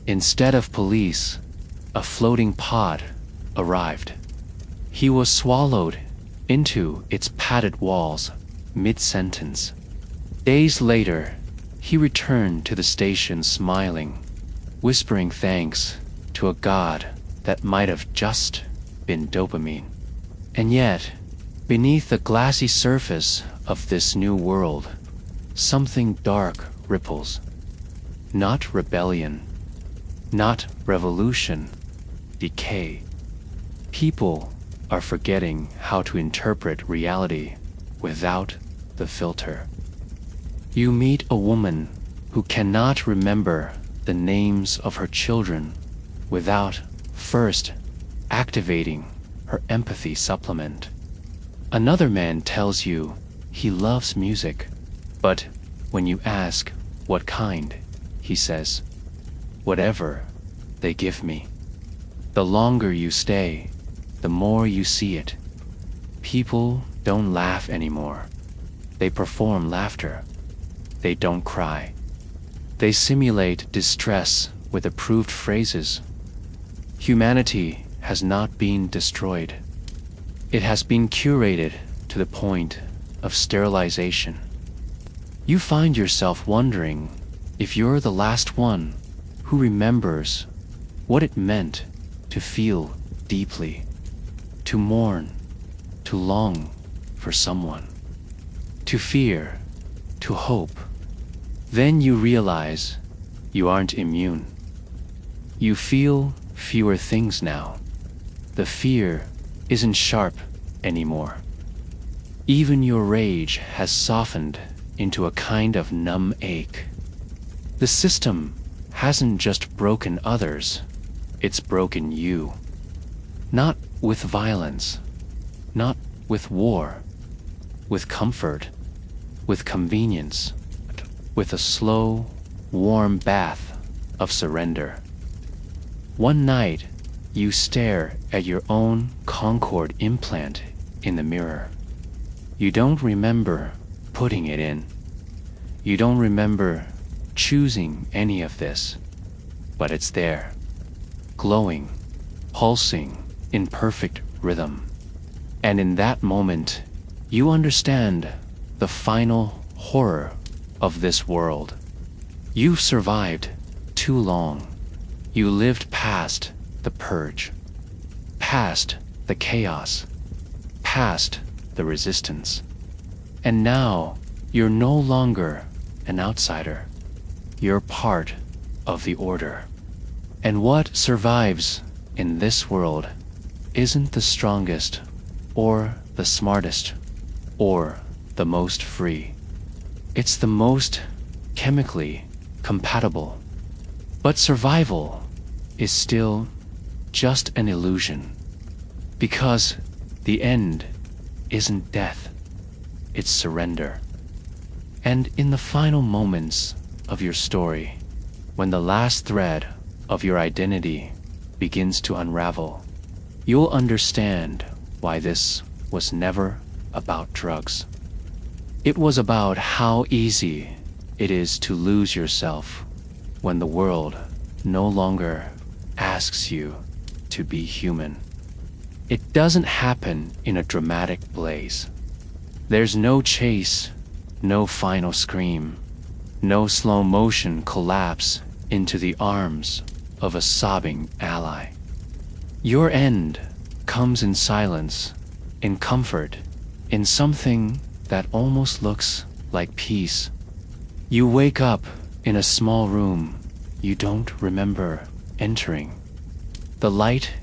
Instead of police, a floating pod arrived. He was swallowed into its padded walls mid-sentence. Days later, he returned to the station smiling, whispering thanks to a god that might have just been dopamine. And yet, beneath the glassy surface of this new world, something dark ripples. Not rebellion, not revolution, decay. People are forgetting how to interpret reality without the filter. You meet a woman who cannot remember the names of her children without first activating her empathy supplement. Another man tells you he loves music, but when you ask what kind, he says, "Whatever they give me." The longer you stay, the more you see it. People don't laugh anymore. They perform laughter. They don't cry. They simulate distress with approved phrases. Humanity has not been destroyed. It has been curated to the point of sterilization. You find yourself wondering if you're the last one who remembers what it meant to feel deeply, to mourn, to long for someone, to fear, to hope. Then you realize you aren't immune. You feel fewer things now. The fear isn't sharp anymore. Even your rage has softened into a kind of numb ache. The system hasn't just broken others, it's broken you. Not with violence, not with war, with comfort, with convenience, with a slow, warm bath of surrender. One night, you stare at your own Concord implant in the mirror. You don't remember putting it in. You don't remember choosing any of this, but it's there, glowing, pulsing in perfect rhythm. And in that moment, you understand the final horror of this world. You've survived too long. You lived past the purge, past the chaos, past the resistance. And now you're no longer an outsider. You're part of the order. And what survives in this world isn't the strongest or the smartest or the most free. It's the most chemically compatible. But survival is still just an illusion, because the end isn't death, it's surrender. And in the final moments of your story, when the last thread of your identity begins to unravel, you'll understand why this was never about drugs. It was about how easy it is to lose yourself when the world no longer asks you to be human. It doesn't happen in a dramatic blaze. There's no chase, no final scream, no slow motion collapse into the arms of a sobbing ally. Your end comes in silence, in comfort, in something that almost looks like peace. You wake up in a small room you don't remember entering. The light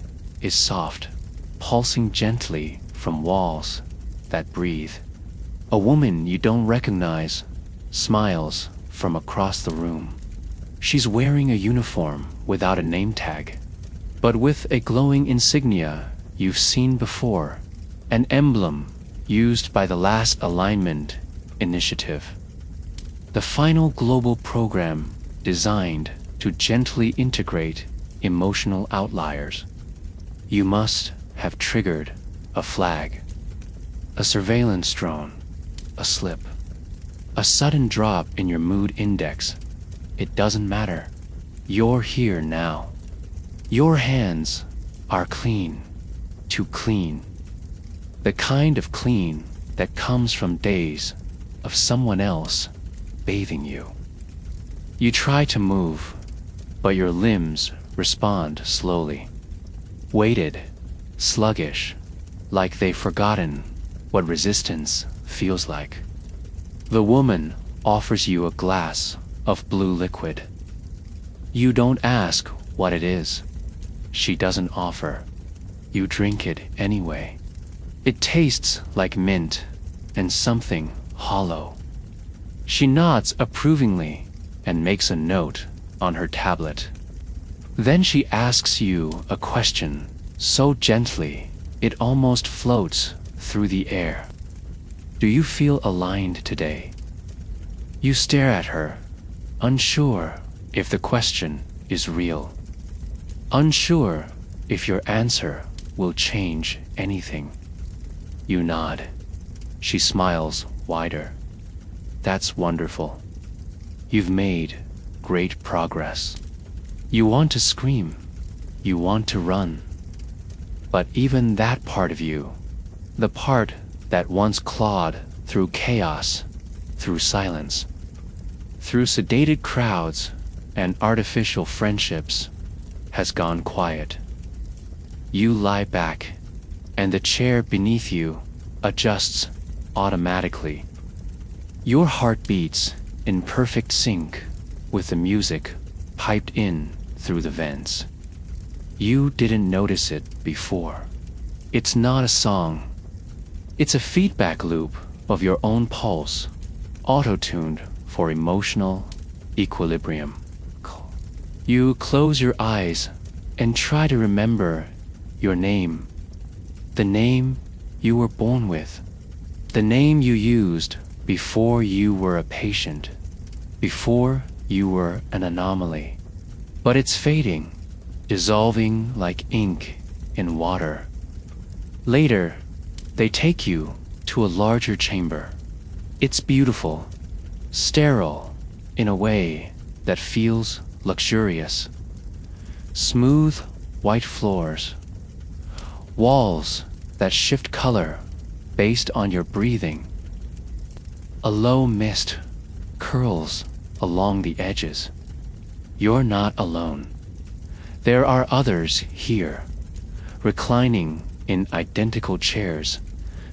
is soft, pulsing gently from walls that breathe. A woman you don't recognize smiles from across the room. She's wearing a uniform without a name tag, but with a glowing insignia you've seen before, an emblem used by the last alignment initiative. The final global program designed to gently integrate emotional outliers. You must have triggered a flag, a surveillance drone, a slip, a sudden drop in your mood index. It doesn't matter. You're here now. Your hands are clean, too clean. The kind of clean that comes from days of someone else bathing you. You try to move, but your limbs respond slowly. Weighted, sluggish, like they've forgotten what resistance feels like. The woman offers you a glass of blue liquid. You don't ask what it is. She doesn't offer. You drink it anyway. It tastes like mint and something hollow. She nods approvingly and makes a note on her tablet. Then she asks you a question so gently it almost floats through the air. Do you feel aligned today? You stare at her, unsure if the question is real, unsure if your answer will change anything. You nod. She smiles wider. That's wonderful. You've made great progress. You want to scream. You want to run. But even that part of you, the part that once clawed through chaos, through silence, through sedated crowds and artificial friendships, has gone quiet. You lie back, and the chair beneath you adjusts automatically. Your heart beats in perfect sync with the music piped in through the vents. You didn't notice it before. It's not a song. It's a feedback loop of your own pulse, auto-tuned for emotional equilibrium. You close your eyes and try to remember your name, the name you were born with, the name you used before you were a patient, before you were an anomaly. But it's fading, dissolving like ink in water. Later, they take you to a larger chamber. It's beautiful, sterile in a way that feels luxurious. Smooth white floors, walls that shift color based on your breathing. A low mist curls along the edges. You're not alone. There are others here, reclining in identical chairs,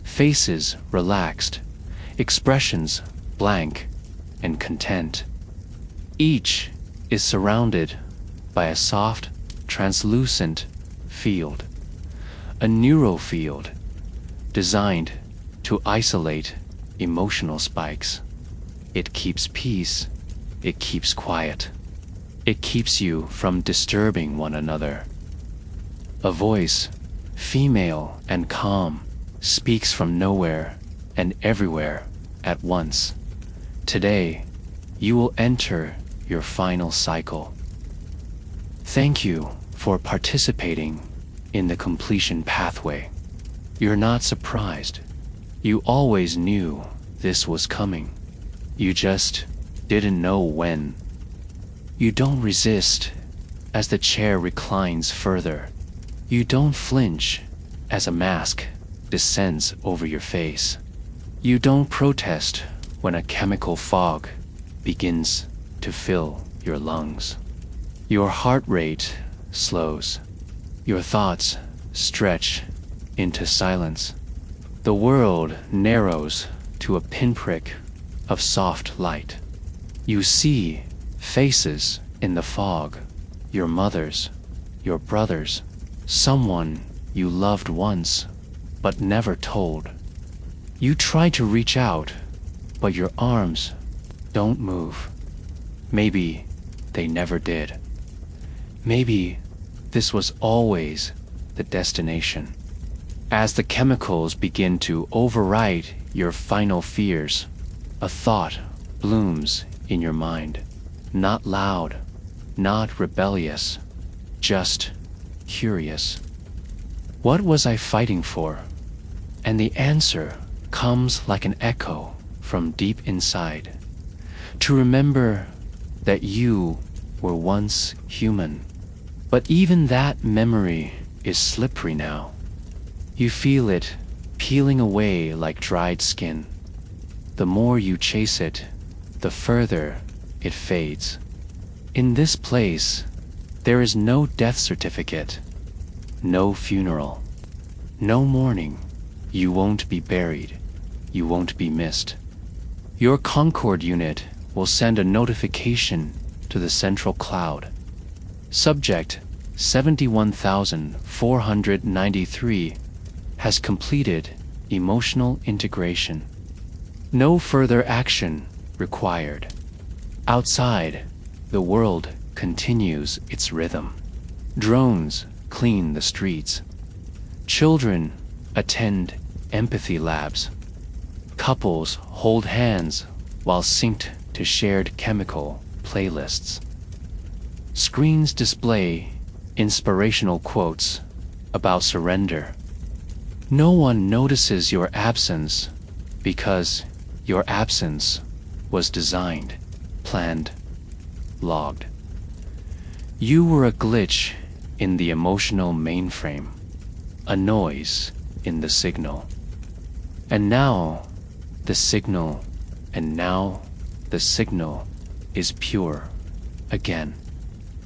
faces relaxed, expressions blank and content. Each is surrounded by a soft, translucent field, a neurofield designed to isolate emotional spikes. It keeps peace, it keeps quiet, it keeps you from disturbing one another. A voice, female and calm, speaks from nowhere and everywhere at once. Today, you will enter your final cycle. Thank you for participating in the completion pathway. You're not surprised. You always knew this was coming. You just didn't know when. You don't resist as the chair reclines further. You don't flinch as a mask descends over your face. You don't protest when a chemical fog begins to fill your lungs. Your heart rate slows. Your thoughts stretch into silence. The world narrows to a pinprick of soft light. You see faces in the fog, your mother's, your brother's, someone you loved once but never told. You try to reach out, but your arms don't move. Maybe they never did. Maybe this was always the destination. As the chemicals begin to override your final fears, a thought blooms in your mind. Not loud, not rebellious, just curious. What was I fighting for? And the answer comes like an echo from deep inside. To remember that you were once human. But even that memory is slippery now. You feel it peeling away like dried skin. The more you chase it, the further it fades. In this place, there is no death certificate, no funeral, no mourning. You won't be buried. You won't be missed. Your Concord unit will send a notification to the central cloud. Subject 71,493 has completed emotional integration. No further action required. Outside, the world continues its rhythm. Drones clean the streets. Children attend empathy labs. Couples hold hands while synced to shared chemical playlists. Screens display inspirational quotes about surrender. No one notices your absence because your absence was designed, planned, logged. You were a glitch in the emotional mainframe, a noise in the signal. And now the signal is pure again.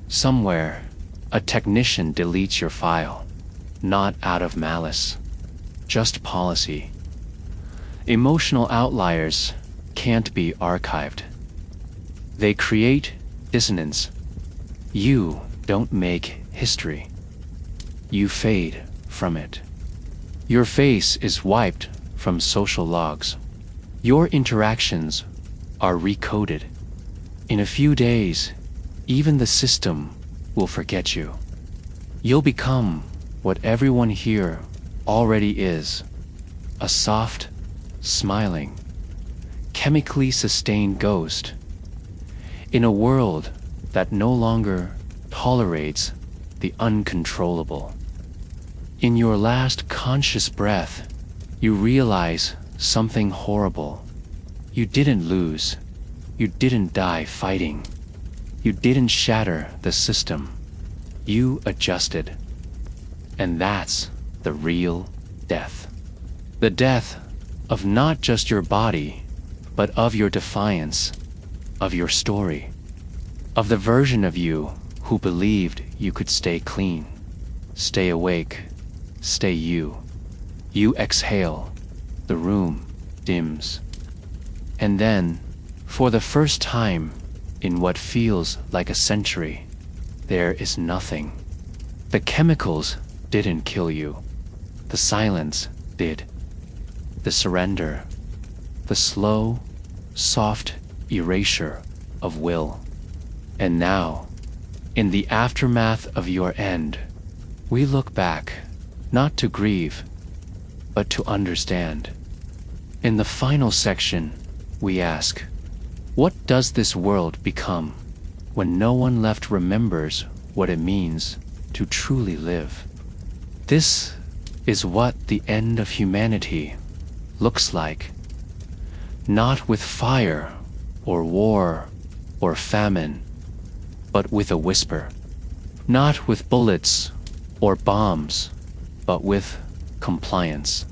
Somewhere, a technician deletes your file. not out of malice, just policy. Emotional outliers can't be archived. They create dissonance. You don't make history. You fade from it. Your face is wiped from social logs. Your interactions are recoded. In a few days, even the system will forget you. You'll become what everyone here already is, a soft, smiling, chemically sustained ghost in a world that no longer tolerates the uncontrollable. In your last conscious breath, you realize something horrible. You didn't lose. You didn't die fighting. You didn't shatter the system. You adjusted. And that's the real death. The death of not just your body, but of your defiance, of your story, of the version of you who believed you could stay clean, stay awake, stay you. You exhale, the room dims. And then, for the first time in what feels like a century, there is nothing. The chemicals didn't kill you. The silence did. The surrender. The slow, soft erasure of will. And now, in the aftermath of your end, we look back, not to grieve, but to understand. In the final section, we ask, what does this world become when no one left remembers what it means to truly live? This is what the end of humanity looks like. Not with fire or war or famine, but with a whisper. Not with bullets or bombs, but with compliance.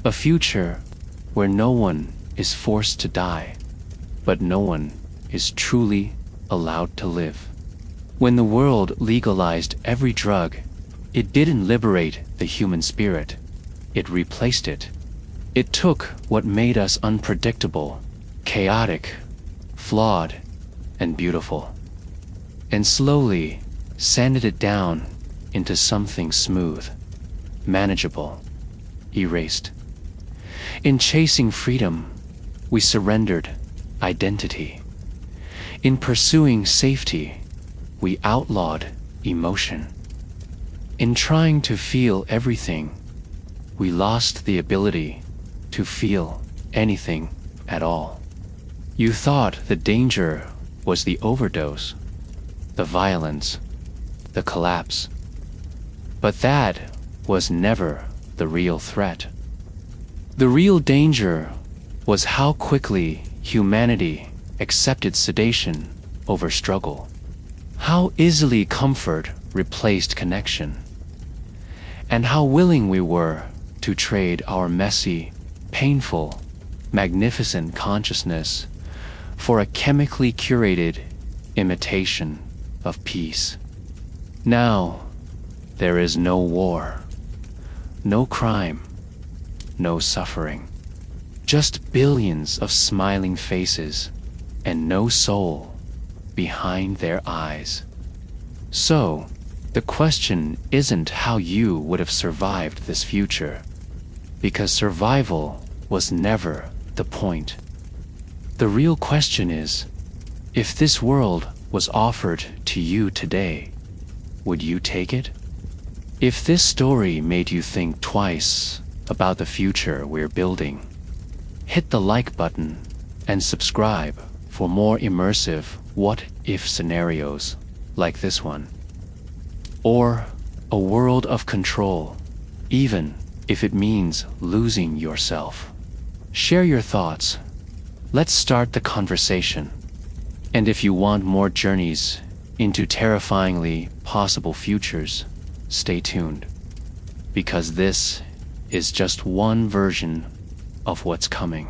A future where no one is forced to die, but no one is truly allowed to live. When the world legalized every drug, it didn't liberate the human spirit, it replaced it. It took what made us unpredictable, chaotic, flawed, and beautiful, and slowly sanded it down into something smooth, manageable, erased. In chasing freedom, we surrendered identity. In pursuing safety, we outlawed emotion. In trying to feel everything, we lost the ability to feel anything at all. You thought the danger was the overdose, the violence, the collapse. But that was never the real threat. The real danger was how quickly humanity accepted sedation over struggle, how easily comfort replaced connection, and how willing we were to trade our messy, painful, magnificent consciousness for a chemically curated imitation of peace. Now, there is no war, no crime, no suffering, just billions of smiling faces and no soul behind their eyes. So, the question isn't how you would have survived this future, because survival was never the point. The real question is, if this world was offered to you today, would you take it? If this story made you think twice about the future we're building, hit the like button and subscribe for more immersive what-if scenarios like this one. Or a world of control, even if it means losing yourself. Share your thoughts. Let's start the conversation. And if you want more journeys into terrifyingly possible futures, stay tuned, because this is just one version of what's coming.